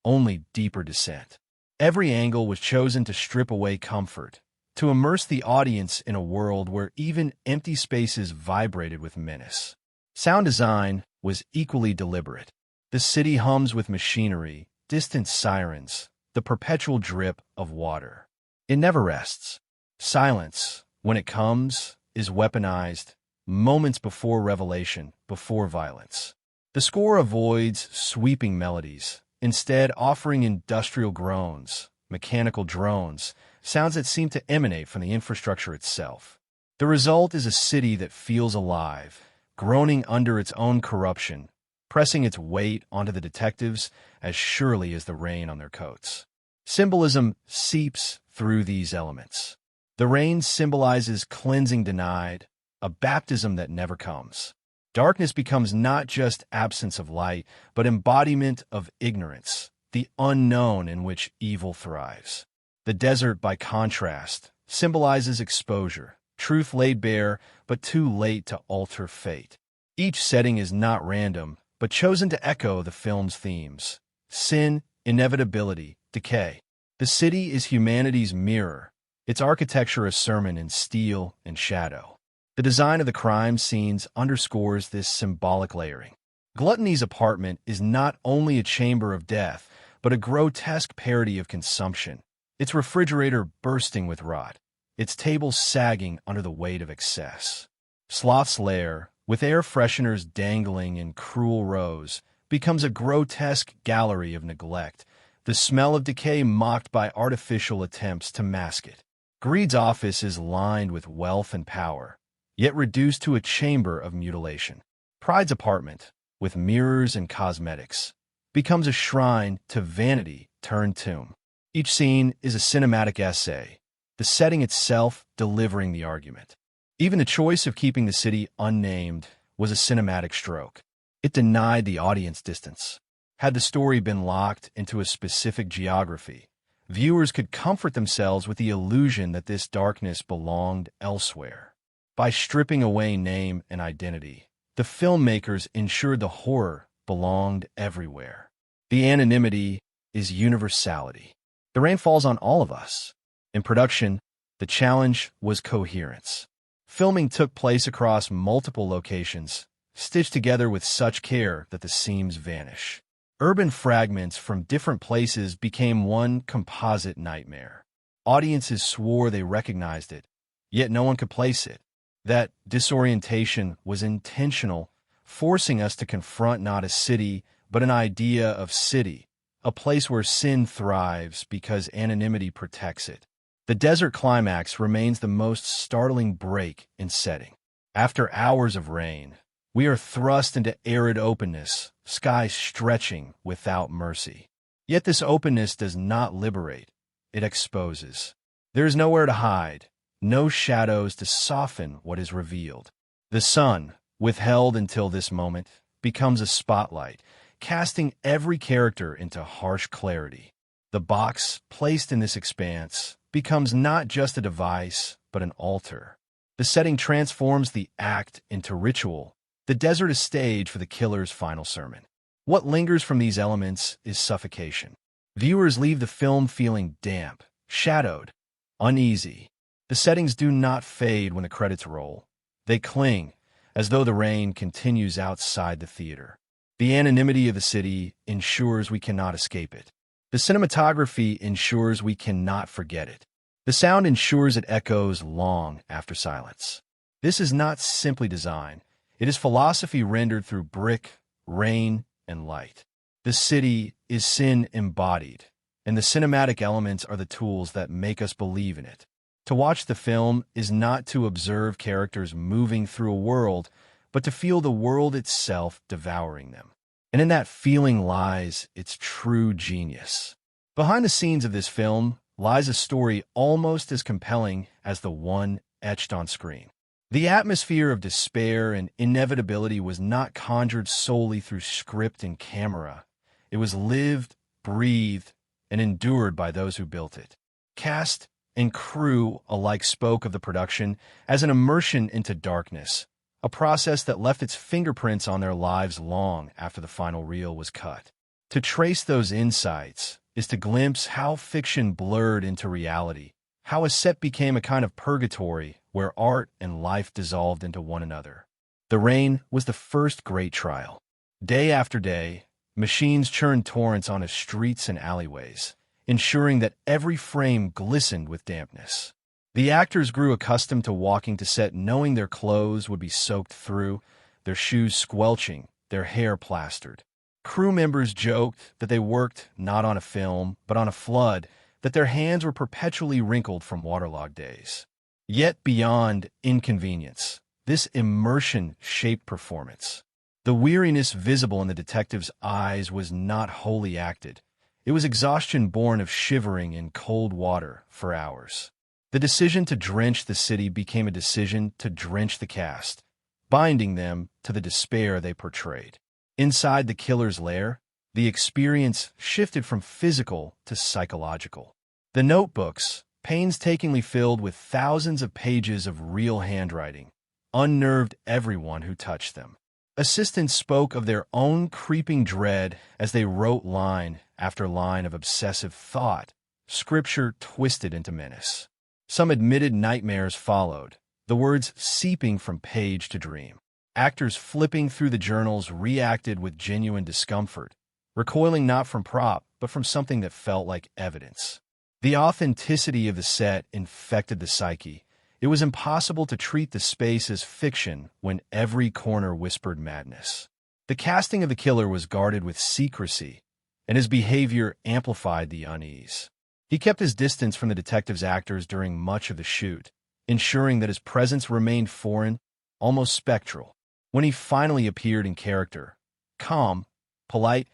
Speaker 1: only deeper descent. Every angle was chosen to strip away comfort, to immerse the audience in a world where even empty spaces vibrated with menace. Sound design was equally deliberate. The city hums with machinery, distant sirens, the perpetual drip of water. It never rests. Silence, when it comes, is weaponized, moments before revelation, before violence. The score avoids sweeping melodies, instead offering industrial groans, mechanical drones, sounds that seem to emanate from the infrastructure itself. The result is a city that feels alive, groaning under its own corruption, pressing its weight onto the detectives as surely as the rain on their coats. Symbolism seeps through these elements. The rain symbolizes cleansing denied, a baptism that never comes. Darkness becomes not just absence of light, but embodiment of ignorance, the unknown in which evil thrives. The desert, by contrast, symbolizes exposure, truth laid bare, but too late to alter fate. Each setting is not random, but chosen to echo the film's themes: sin, inevitability, decay. The city is humanity's mirror, its architecture a sermon in steel and shadow. The design of the crime scenes underscores this symbolic layering. Gluttony's apartment is not only a chamber of death, but a grotesque parody of consumption, its refrigerator bursting with rot, its tables sagging under the weight of excess. Sloth's lair, with air fresheners dangling in cruel rows, becomes a grotesque gallery of neglect, the smell of decay mocked by artificial attempts to mask it. Greed's office is lined with wealth and power, yet reduced to a chamber of mutilation. Pride's apartment, with mirrors and cosmetics, becomes a shrine to vanity turned tomb. Each scene is a cinematic essay, the setting itself delivering the argument. Even the choice of keeping the city unnamed was a cinematic stroke. It denied the audience distance. Had the story been locked into a specific geography, viewers could comfort themselves with the illusion that this darkness belonged elsewhere. By stripping away name and identity, the filmmakers ensured the horror belonged everywhere. The anonymity is universality. The rain falls on all of us. In production, the challenge was coherence. Filming took place across multiple locations, stitched together with such care that the seams vanish. Urban fragments from different places became one composite nightmare. Audiences swore they recognized it, yet no one could place it. That disorientation was intentional, forcing us to confront not a city, but an idea of city, a place where sin thrives because anonymity protects it. The desert climax remains the most startling break in setting. After hours of rain, we are thrust into arid openness, sky stretching without mercy. Yet this openness does not liberate, it exposes. There is nowhere to hide, no shadows to soften what is revealed. The sun, withheld until this moment, becomes a spotlight, casting every character into harsh clarity. The box, placed in this expanse, becomes not just a device, but an altar. The setting transforms the act into ritual. The desert is stage for the killer's final sermon. What lingers from these elements is suffocation. Viewers leave the film feeling damp, shadowed, uneasy. The settings do not fade when the credits roll. They cling, as though the rain continues outside the theater. The anonymity of the city ensures we cannot escape it. The cinematography ensures we cannot forget it. The sound ensures it echoes long after silence. This is not simply design. It is philosophy rendered through brick, rain, and light. The city is sin embodied, and the cinematic elements are the tools that make us believe in it. To watch the film is not to observe characters moving through a world, but to feel the world itself devouring them. And in that feeling lies its true genius. Behind the scenes of this film lies a story almost as compelling as the one etched on screen. The atmosphere of despair and inevitability was not conjured solely through script and camera. It was lived, breathed, and endured by those who built it. Cast and crew alike spoke of the production as an immersion into darkness, a process that left its fingerprints on their lives long after the final reel was cut. To trace those insights is to glimpse how fiction blurred into reality, how a set became a kind of purgatory where art and life dissolved into one another. The rain was the first great trial. Day after day, machines churned torrents on its streets and alleyways, ensuring that every frame glistened with dampness. The actors grew accustomed to walking to set knowing their clothes would be soaked through, their shoes squelching, their hair plastered. Crew members joked that they worked not on a film, but on a flood, that their hands were perpetually wrinkled from waterlogged days. Yet beyond inconvenience, this immersion shaped performance. The weariness visible in the detective's eyes was not wholly acted. It was exhaustion born of shivering in cold water for hours. The decision to drench the city became a decision to drench the cast, binding them to the despair they portrayed. Inside the killer's lair, the experience shifted from physical to psychological. The notebooks, painstakingly filled with thousands of pages of real handwriting, unnerved everyone who touched them. Assistants spoke of their own creeping dread as they wrote line after line of obsessive thought, scripture twisted into menace. Some admitted nightmares followed, the words seeping from page to dream. Actors flipping through the journals reacted with genuine discomfort, recoiling not from prop, but from something that felt like evidence. The authenticity of the set infected the psyche. It was impossible to treat the space as fiction when every corner whispered madness. The casting of the killer was guarded with secrecy, and his behavior amplified the unease. He kept his distance from the detective's actors during much of the shoot, ensuring that his presence remained foreign, almost spectral. When he finally appeared in character, calm, polite,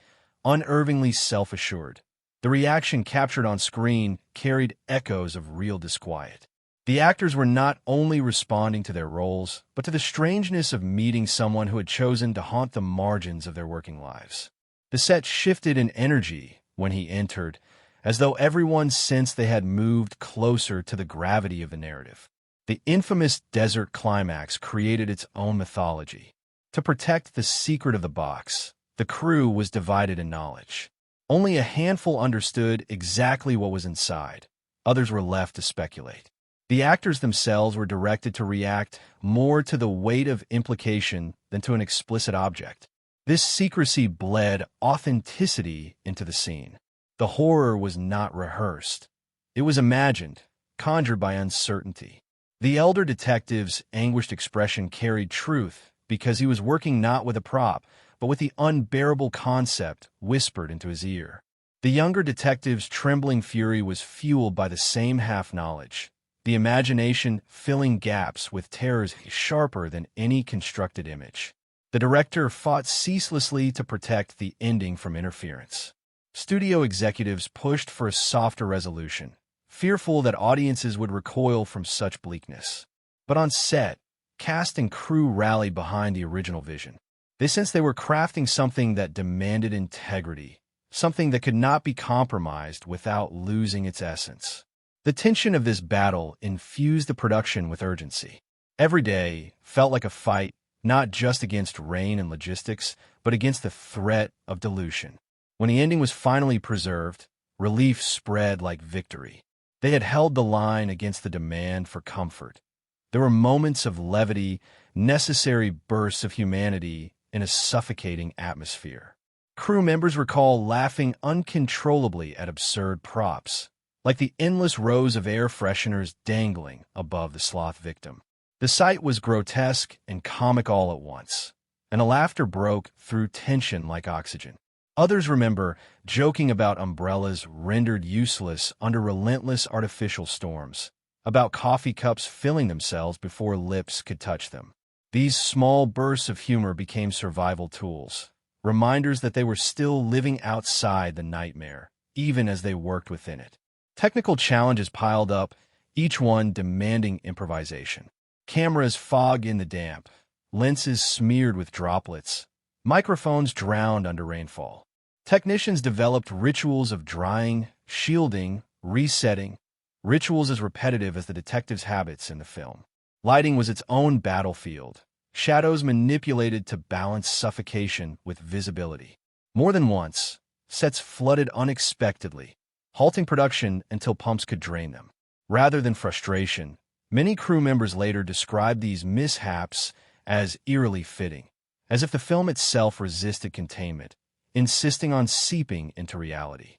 Speaker 1: unervingly self-assured, the reaction captured on screen carried echoes of real disquiet. The actors were not only responding to their roles, but to the strangeness of meeting someone who had chosen to haunt the margins of their working lives. The set shifted in energy when he entered, as though everyone sensed they had moved closer to the gravity of the narrative. The infamous desert climax created its own mythology. To protect the secret of the box, the crew was divided in knowledge. Only a handful understood exactly what was inside. Others were left to speculate. The actors themselves were directed to react more to the weight of implication than to an explicit object. This secrecy bled authenticity into the scene. The horror was not rehearsed. It was imagined, conjured by uncertainty. The elder detective's anguished expression carried truth because he was working not with a prop, but with the unbearable concept whispered into his ear. The younger detective's trembling fury was fueled by the same half-knowledge, the imagination filling gaps with terrors sharper than any constructed image. The director fought ceaselessly to protect the ending from interference. Studio executives pushed for a softer resolution, fearful that audiences would recoil from such bleakness. But on set, cast and crew rallied behind the original vision. They sensed they were crafting something that demanded integrity, something that could not be compromised without losing its essence. The tension of this battle infused the production with urgency. Every day felt like a fight, not just against rain and logistics, but against the threat of dilution. When the ending was finally preserved, relief spread like victory. They had held the line against the demand for comfort. There were moments of levity, necessary bursts of humanity in a suffocating atmosphere. Crew members recall laughing uncontrollably at absurd props, like the endless rows of air fresheners dangling above the sloth victim. The sight was grotesque and comic all at once, and the laughter broke through tension like oxygen. Others remember joking about umbrellas rendered useless under relentless artificial storms, about coffee cups filling themselves before lips could touch them. These small bursts of humor became survival tools, reminders that they were still living outside the nightmare, even as they worked within it. Technical challenges piled up, each one demanding improvisation. Cameras fogged in the damp, lenses smeared with droplets, microphones drowned under rainfall. Technicians developed rituals of drying, shielding, resetting, rituals as repetitive as the detective's habits in the film. Lighting was its own battlefield, shadows manipulated to balance suffocation with visibility. More than once, sets flooded unexpectedly, halting production until pumps could drain them. Rather than frustration, many crew members later described these mishaps as eerily fitting, as if the film itself resisted containment, insisting on seeping into reality.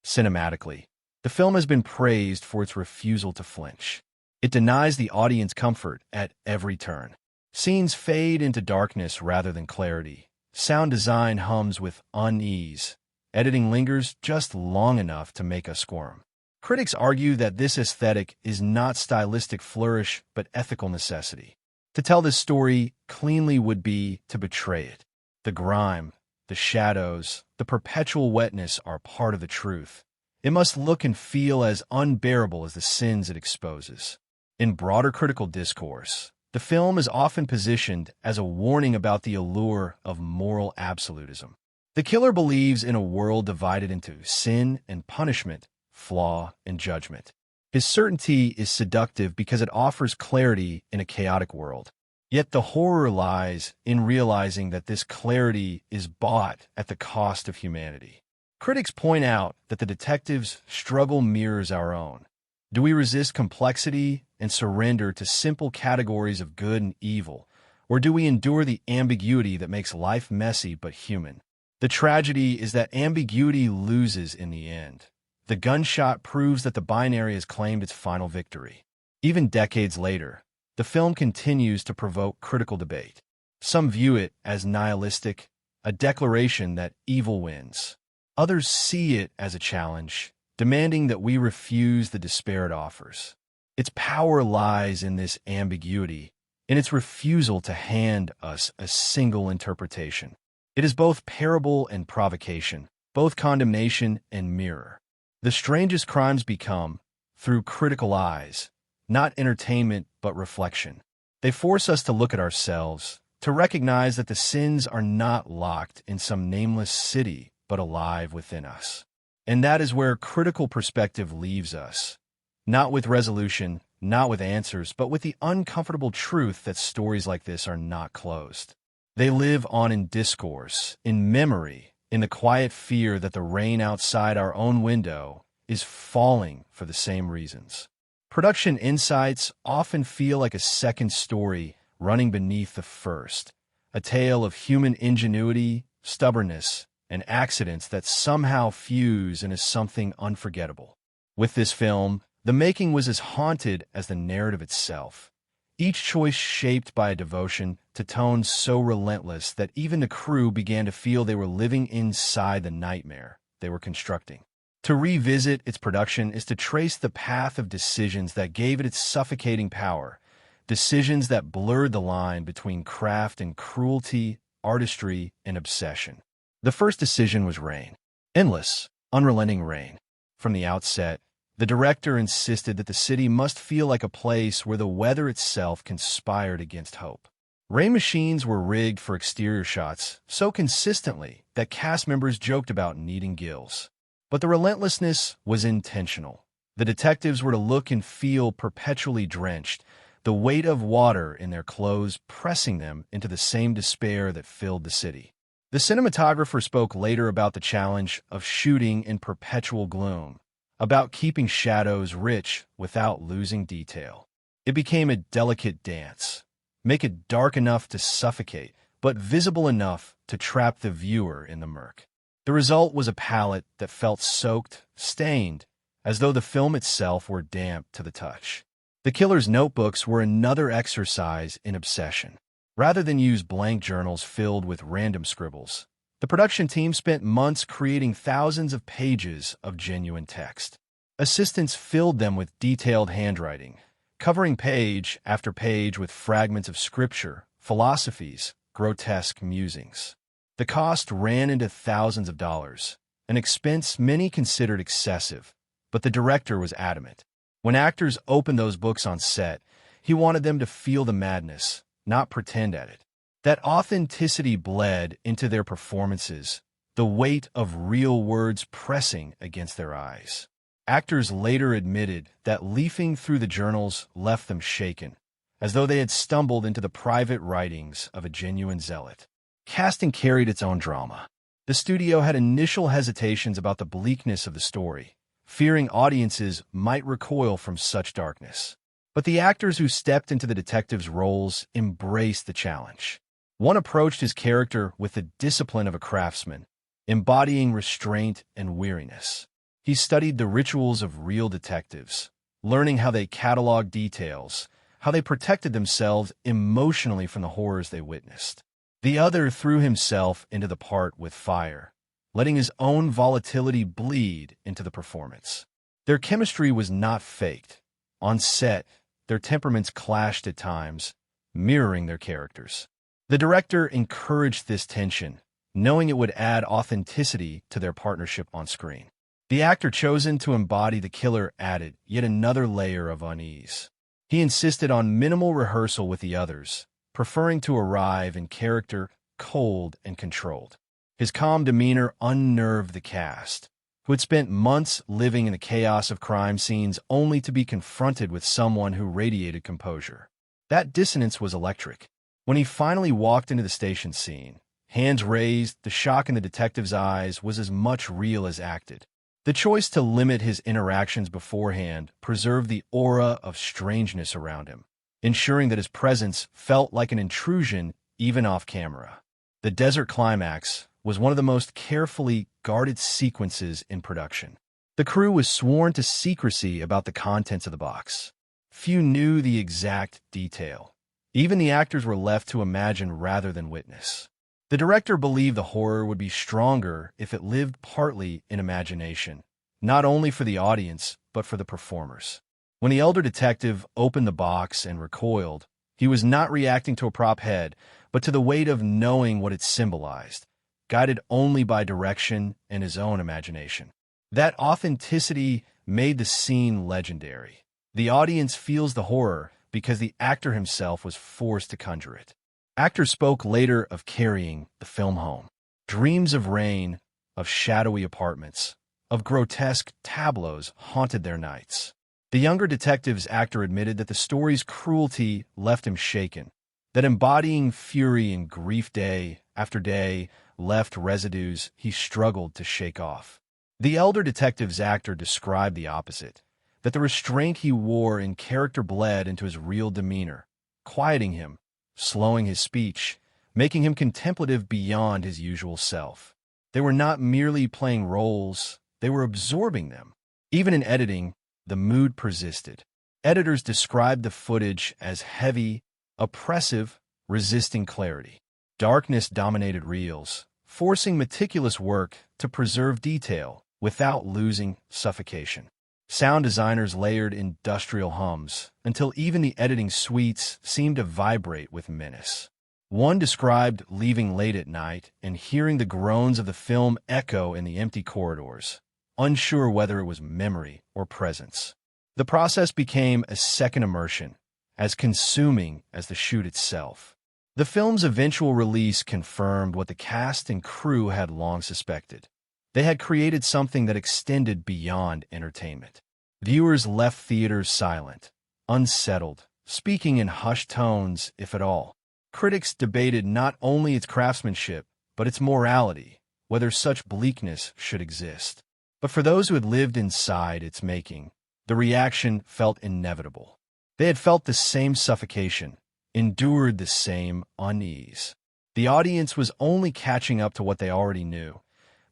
Speaker 1: Cinematically, the film has been praised for its refusal to flinch. It denies the audience comfort at every turn. Scenes fade into darkness rather than clarity. Sound design hums with unease. Editing lingers just long enough to make us squirm. Critics argue that this aesthetic is not stylistic flourish, but ethical necessity. To tell this story cleanly would be to betray it. The grime, the shadows, the perpetual wetness are part of the truth. It must look and feel as unbearable as the sins it exposes. In broader critical discourse, the film is often positioned as a warning about the allure of moral absolutism. The killer believes in a world divided into sin and punishment, flaw and judgment. His certainty is seductive because it offers clarity in a chaotic world. Yet the horror lies in realizing that this clarity is bought at the cost of humanity. Critics point out that the detective's struggle mirrors our own. Do we resist complexity and surrender to simple categories of good and evil, or do we endure the ambiguity that makes life messy but human? The tragedy is that ambiguity loses in the end. The gunshot proves that the binary has claimed its final victory. Even decades later, the film continues to provoke critical debate. Some view it as nihilistic, a declaration that evil wins. Others see it as a challenge, demanding that we refuse the despair it offers. Its power lies in this ambiguity, in its refusal to hand us a single interpretation. It is both parable and provocation, both condemnation and mirror. The strangest crimes become, through critical eyes, not entertainment but reflection. They force us to look at ourselves, to recognize that the sins are not locked in some nameless city but alive within us. And that is where critical perspective leaves us, not with resolution, not with answers, but with the uncomfortable truth that stories like this are not closed. They live on in discourse, in memory, in the quiet fear that the rain outside our own window is falling for the same reasons. Production insights often feel like a second story running beneath the first, a tale of human ingenuity, stubbornness, and accidents that somehow fuse into something unforgettable. With this film, the making was as haunted as the narrative itself, each choice shaped by a devotion to tones so relentless that even the crew began to feel they were living inside the nightmare they were constructing. To revisit its production is to trace the path of decisions that gave it its suffocating power, decisions that blurred the line between craft and cruelty, artistry and obsession. The first decision was rain. Endless, unrelenting rain. From the outset, the director insisted that the city must feel like a place where the weather itself conspired against hope. Rain machines were rigged for exterior shots so consistently that cast members joked about needing gills. But the relentlessness was intentional. The detectives were to look and feel perpetually drenched, the weight of water in their clothes pressing them into the same despair that filled the city. The cinematographer spoke later about the challenge of shooting in perpetual gloom, about keeping shadows rich without losing detail. It became a delicate dance. Make it dark enough to suffocate, but visible enough to trap the viewer in the murk. The result was a palette that felt soaked, stained, as though the film itself were damp to the touch. The killer's notebooks were another exercise in obsession. Rather than use blank journals filled with random scribbles, the production team spent months creating thousands of pages of genuine text. Assistants filled them with detailed handwriting, covering page after page with fragments of scripture, philosophies, grotesque musings. The cost ran into thousands of dollars, an expense many considered excessive, but the director was adamant. When actors opened those books on set, he wanted them to feel the madness, not pretend at it. That authenticity bled into their performances, the weight of real words pressing against their eyes. Actors later admitted that leafing through the journals left them shaken, as though they had stumbled into the private writings of a genuine zealot. Casting carried its own drama. The studio had initial hesitations about the bleakness of the story, fearing audiences might recoil from such darkness. But the actors who stepped into the detectives' roles embraced the challenge. One approached his character with the discipline of a craftsman, embodying restraint and weariness. He studied the rituals of real detectives, learning how they cataloged details, how they protected themselves emotionally from the horrors they witnessed. The other threw himself into the part with fire, letting his own volatility bleed into the performance. Their chemistry was not faked. On set, their temperaments clashed at times, mirroring their characters. The director encouraged this tension, knowing it would add authenticity to their partnership on screen. The actor chosen to embody the killer added yet another layer of unease. He insisted on minimal rehearsal with the others, preferring to arrive in character cold and controlled. His calm demeanor unnerved the cast, who had spent months living in the chaos of crime scenes only to be confronted with someone who radiated composure. That dissonance was electric. When he finally walked into the station scene, hands raised, the shock in the detective's eyes was as much real as acted. The choice to limit his interactions beforehand preserved the aura of strangeness around him, ensuring that his presence felt like an intrusion even off camera. The desert climax was one of the most carefully guarded sequences in production. The crew was sworn to secrecy about the contents of the box. Few knew the exact detail. Even the actors were left to imagine rather than witness. The director believed the horror would be stronger if it lived partly in imagination, not only for the audience, but for the performers. When the elder detective opened the box and recoiled, he was not reacting to a prop head, but to the weight of knowing what it symbolized, guided only by direction and his own imagination. That authenticity made the scene legendary. The audience feels the horror because the actor himself was forced to conjure it. Actors spoke later of carrying the film home. Dreams of rain, of shadowy apartments, of grotesque tableaus haunted their nights. The younger detective's actor admitted that the story's cruelty left him shaken, that embodying fury and grief day after day left residues he struggled to shake off. The elder detective's actor described the opposite, that the restraint he wore in character bled into his real demeanor, quieting him, slowing his speech, making him contemplative beyond his usual self. They were not merely playing roles, they were absorbing them. Even in editing, the mood persisted. Editors described the footage as heavy, oppressive, resisting clarity. Darkness dominated reels, forcing meticulous work to preserve detail without losing suffocation. Sound designers layered industrial hums until even the editing suites seemed to vibrate with menace. One described leaving late at night and hearing the groans of the film echo in the empty corridors, unsure whether it was memory or presence. The process became a second immersion, as consuming as the shoot itself. The film's eventual release confirmed what the cast and crew had long suspected. They had created something that extended beyond entertainment. Viewers left theaters silent, unsettled, speaking in hushed tones, if at all. Critics debated not only its craftsmanship, but its morality, whether such bleakness should exist. But for those who had lived inside its making, the reaction felt inevitable. They had felt the same suffocation, endured the same unease. The audience was only catching up to what they already knew,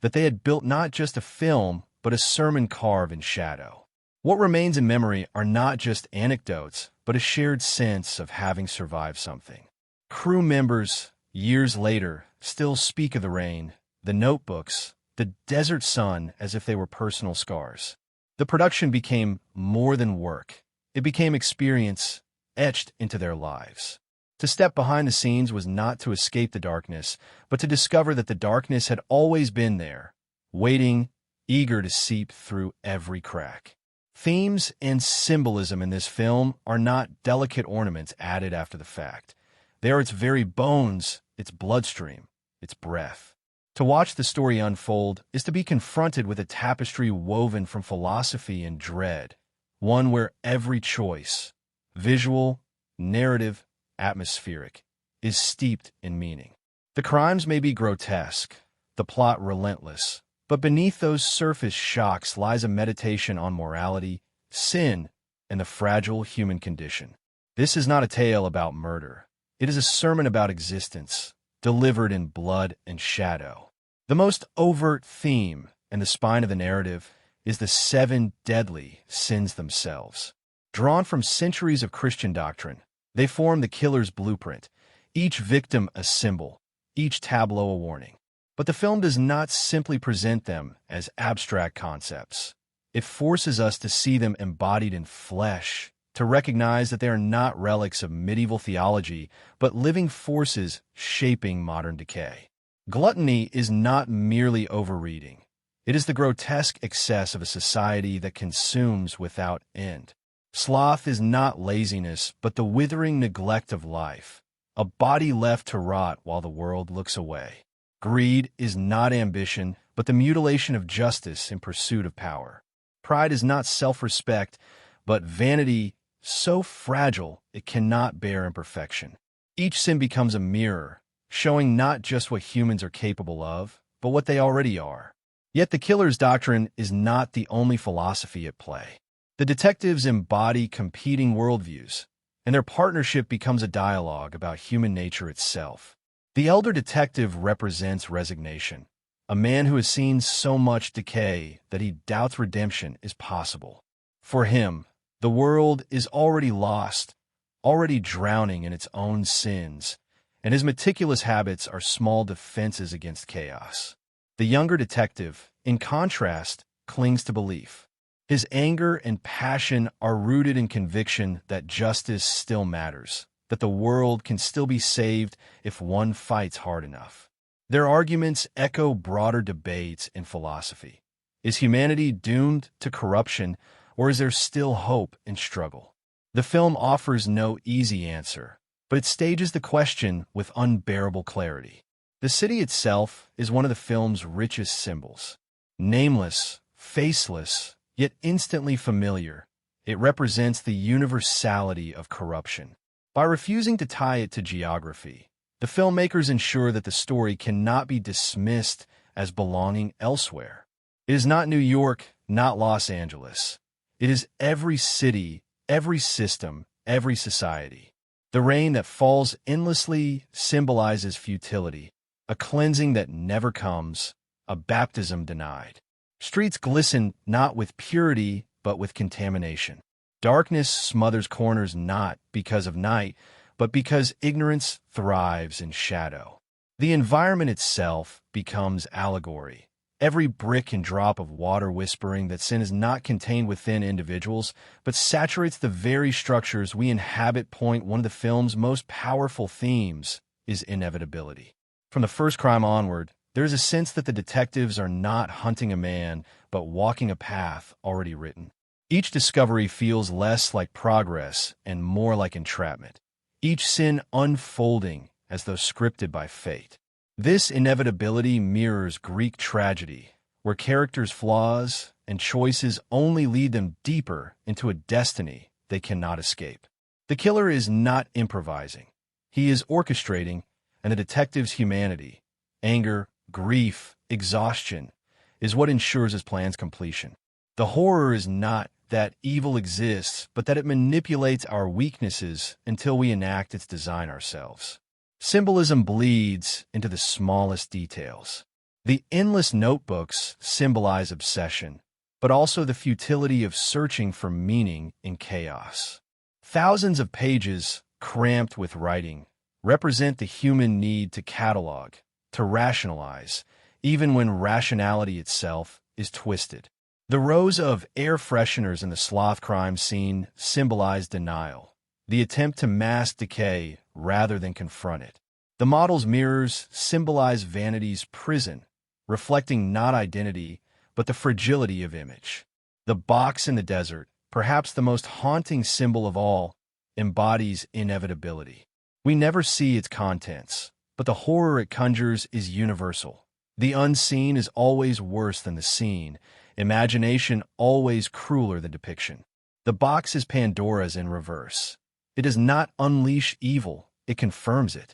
Speaker 1: that they had built not just a film, but a sermon carved in shadow. What remains in memory are not just anecdotes, but a shared sense of having survived something. Crew members, years later, still speak of the rain, the notebooks, the desert sun as if they were personal scars. The production became more than work. It became experience etched into their lives. To step behind the scenes was not to escape the darkness, but to discover that the darkness had always been there, waiting, eager to seep through every crack. Themes and symbolism in this film are not delicate ornaments added after the fact. They are its very bones, its bloodstream, its breath. To watch the story unfold is to be confronted with a tapestry woven from philosophy and dread, one where every choice, visual, narrative, atmospheric, is steeped in meaning. The crimes may be grotesque, the plot relentless, but beneath those surface shocks lies a meditation on morality, sin, and the fragile human condition. This is not a tale about murder. It is a sermon about existence, delivered in blood and shadow. The most overt theme and the spine of the narrative is the 7 deadly sins themselves. Drawn from centuries of Christian doctrine, they form the killer's blueprint, each victim a symbol, each tableau a warning. But the film does not simply present them as abstract concepts. It forces us to see them embodied in flesh, to recognize that they are not relics of medieval theology, but living forces shaping modern decay. Gluttony is not merely overeating. It is the grotesque excess of a society that consumes without end. Sloth is not laziness, but the withering neglect of life, a body left to rot while the world looks away. Greed is not ambition, but the mutilation of justice in pursuit of power. Pride is not self-respect, but vanity so fragile it cannot bear imperfection. Each sin becomes a mirror, showing not just what humans are capable of, but what they already are. Yet the killer's doctrine is not the only philosophy at play. The detectives embody competing worldviews, and their partnership becomes a dialogue about human nature itself. The elder detective represents resignation, a man who has seen so much decay that he doubts redemption is possible. For him, the world is already lost, already drowning in its own sins, and his meticulous habits are small defenses against chaos. The younger detective, in contrast, clings to belief. His anger and passion are rooted in conviction that justice still matters, that the world can still be saved if one fights hard enough. Their arguments echo broader debates in philosophy. Is humanity doomed to corruption, or is there still hope and struggle? The film offers no easy answer, but it stages the question with unbearable clarity. The city itself is one of the film's richest symbols. Nameless, faceless, yet instantly familiar, it represents the universality of corruption. By refusing to tie it to geography, the filmmakers ensure that the story cannot be dismissed as belonging elsewhere. It is not New York, not Los Angeles. It is every city, every system, every society. The rain that falls endlessly symbolizes futility, a cleansing that never comes, a baptism denied. Streets glisten not with purity, but with contamination. Darkness smothers corners not because of night, but because ignorance thrives in shadow. The environment itself becomes allegory. Every brick and drop of water whispering that sin is not contained within individuals, but saturates the very structures we inhabit. One of the film's most powerful themes is inevitability. From the first crime onward, there is a sense that the detectives are not hunting a man, but walking a path already written. Each discovery feels less like progress and more like entrapment, each sin unfolding as though scripted by fate. This inevitability mirrors Greek tragedy, where characters' flaws and choices only lead them deeper into a destiny they cannot escape. The killer is not improvising. He is orchestrating, and the detective's humanity, anger, grief, exhaustion, is what ensures his plan's completion. The horror is not that evil exists, but that it manipulates our weaknesses until we enact its design ourselves. Symbolism bleeds into the smallest details. The endless notebooks symbolize obsession, but also the futility of searching for meaning in chaos. Thousands of pages, cramped with writing, represent the human need to catalog, to rationalize, even when rationality itself is twisted. The rows of air fresheners in the sloth crime scene symbolize denial, the attempt to mask decay rather than confront it. The model's mirrors symbolize vanity's prison, reflecting not identity, but the fragility of image. The box in the desert, perhaps the most haunting symbol of all, embodies inevitability. We never see its contents, but the horror it conjures is universal. The unseen is always worse than the seen, imagination always crueler than depiction. The box is Pandora's in reverse. It does not unleash evil, it confirms it.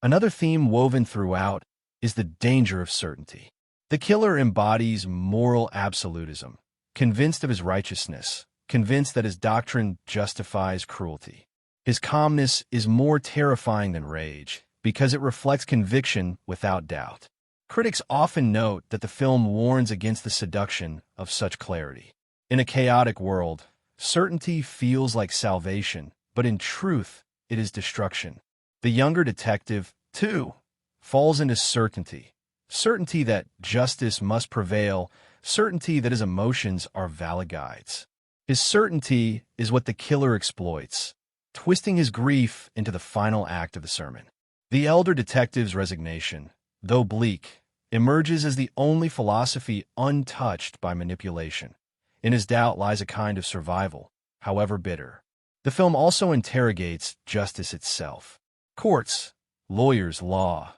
Speaker 1: Another theme woven throughout is the danger of certainty. The killer embodies moral absolutism, convinced of his righteousness, convinced that his doctrine justifies cruelty. His calmness is more terrifying than rage, because it reflects conviction without doubt. Critics often note that the film warns against the seduction of such clarity. In a chaotic world, certainty feels like salvation, but in truth, it is destruction. The younger detective, too, falls into certainty. Certainty that justice must prevail, certainty that his emotions are valid guides. His certainty is what the killer exploits, twisting his grief into the final act of the sermon. The elder detective's resignation, though bleak, emerges as the only philosophy untouched by manipulation. In his doubt lies a kind of survival, however bitter. The film also interrogates justice itself. Courts, lawyers, law.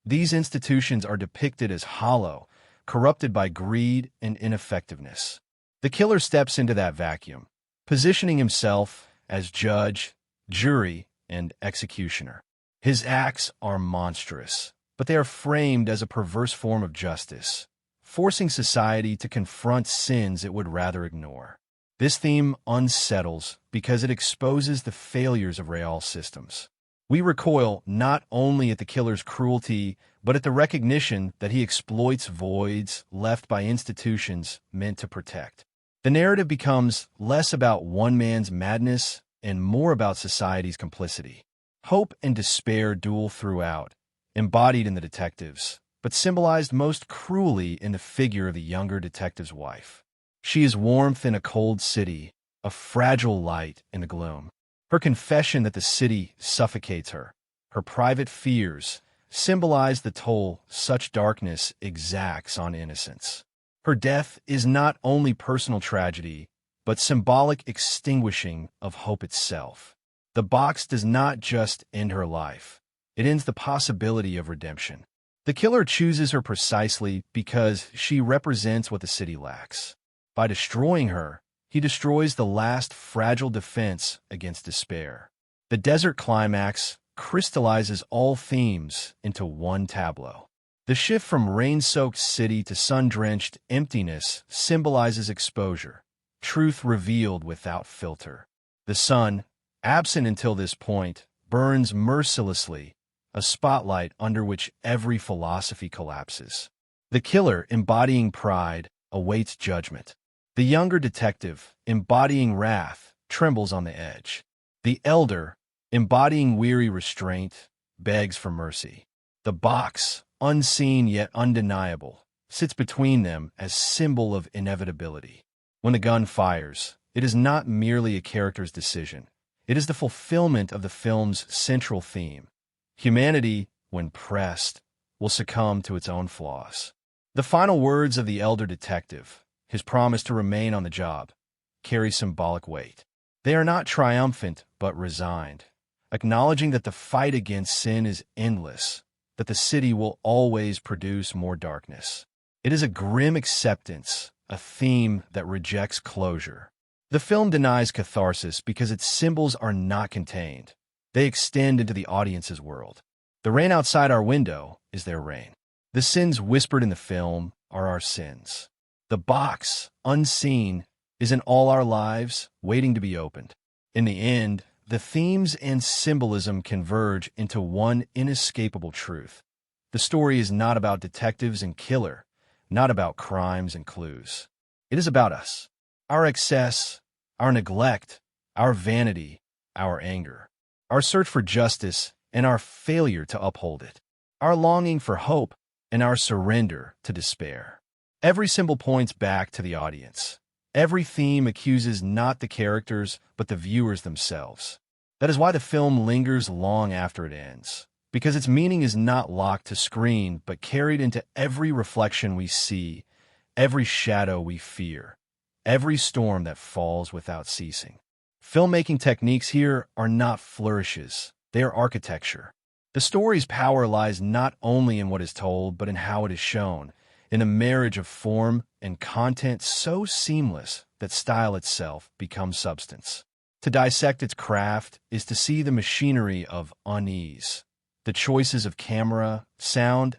Speaker 1: These institutions are depicted as hollow, corrupted by greed and ineffectiveness. The killer steps into that vacuum, positioning himself as judge, jury, and executioner. His acts are monstrous, but they are framed as a perverse form of justice, forcing society to confront sins it would rather ignore. This theme unsettles because it exposes the failures of real systems. We recoil not only at the killer's cruelty, but at the recognition that he exploits voids left by institutions meant to protect. The narrative becomes less about one man's madness and more about society's complicity. Hope and despair duel throughout, embodied in the detectives, but symbolized most cruelly in the figure of the younger detective's wife. She is warmth in a cold city, a fragile light in the gloom. Her confession that the city suffocates her, her private fears, symbolize the toll such darkness exacts on innocence. Her death is not only personal tragedy, but symbolic extinguishing of hope itself. The box does not just end her life. It ends the possibility of redemption. The killer chooses her precisely because she represents what the city lacks. By destroying her, he destroys the last fragile defense against despair. The desert climax crystallizes all themes into one tableau. The shift from rain-soaked city to sun-drenched emptiness symbolizes exposure, truth revealed without filter. The sun, absent until this point, burns mercilessly, a spotlight under which every philosophy collapses. The killer, embodying pride, awaits judgment. The younger detective, embodying wrath, trembles on the edge. The elder, embodying weary restraint, begs for mercy. The box, unseen yet undeniable, sits between them as symbol of inevitability. When the gun fires, it is not merely a character's decision. It is the fulfillment of the film's central theme. Humanity, when pressed, will succumb to its own flaws. The final words of the elder detective, his promise to remain on the job, carry symbolic weight. They are not triumphant, but resigned, acknowledging that the fight against sin is endless, that the city will always produce more darkness. It is a grim acceptance, a theme that rejects closure. The film denies catharsis because its symbols are not contained. They extend into the audience's world. The rain outside our window is their rain. The sins whispered in the film are our sins. The box, unseen, is in all our lives, waiting to be opened. In the end, the themes and symbolism converge into one inescapable truth. The story is not about detectives and killer, not about crimes and clues. It is about us, our excess, our neglect, our vanity, our anger, our search for justice and our failure to uphold it, our longing for hope and our surrender to despair. Every symbol points back to the audience. Every theme accuses not the characters, but the viewers themselves. That is why the film lingers long after it ends, because its meaning is not locked to screen, but carried into every reflection we see, every shadow we fear, every storm that falls without ceasing. Filmmaking techniques here are not flourishes, they are architecture. The story's power lies not only in what is told, but in how it is shown, in a marriage of form and content so seamless that style itself becomes substance. To dissect its craft is to see the machinery of unease, the choices of camera, sound,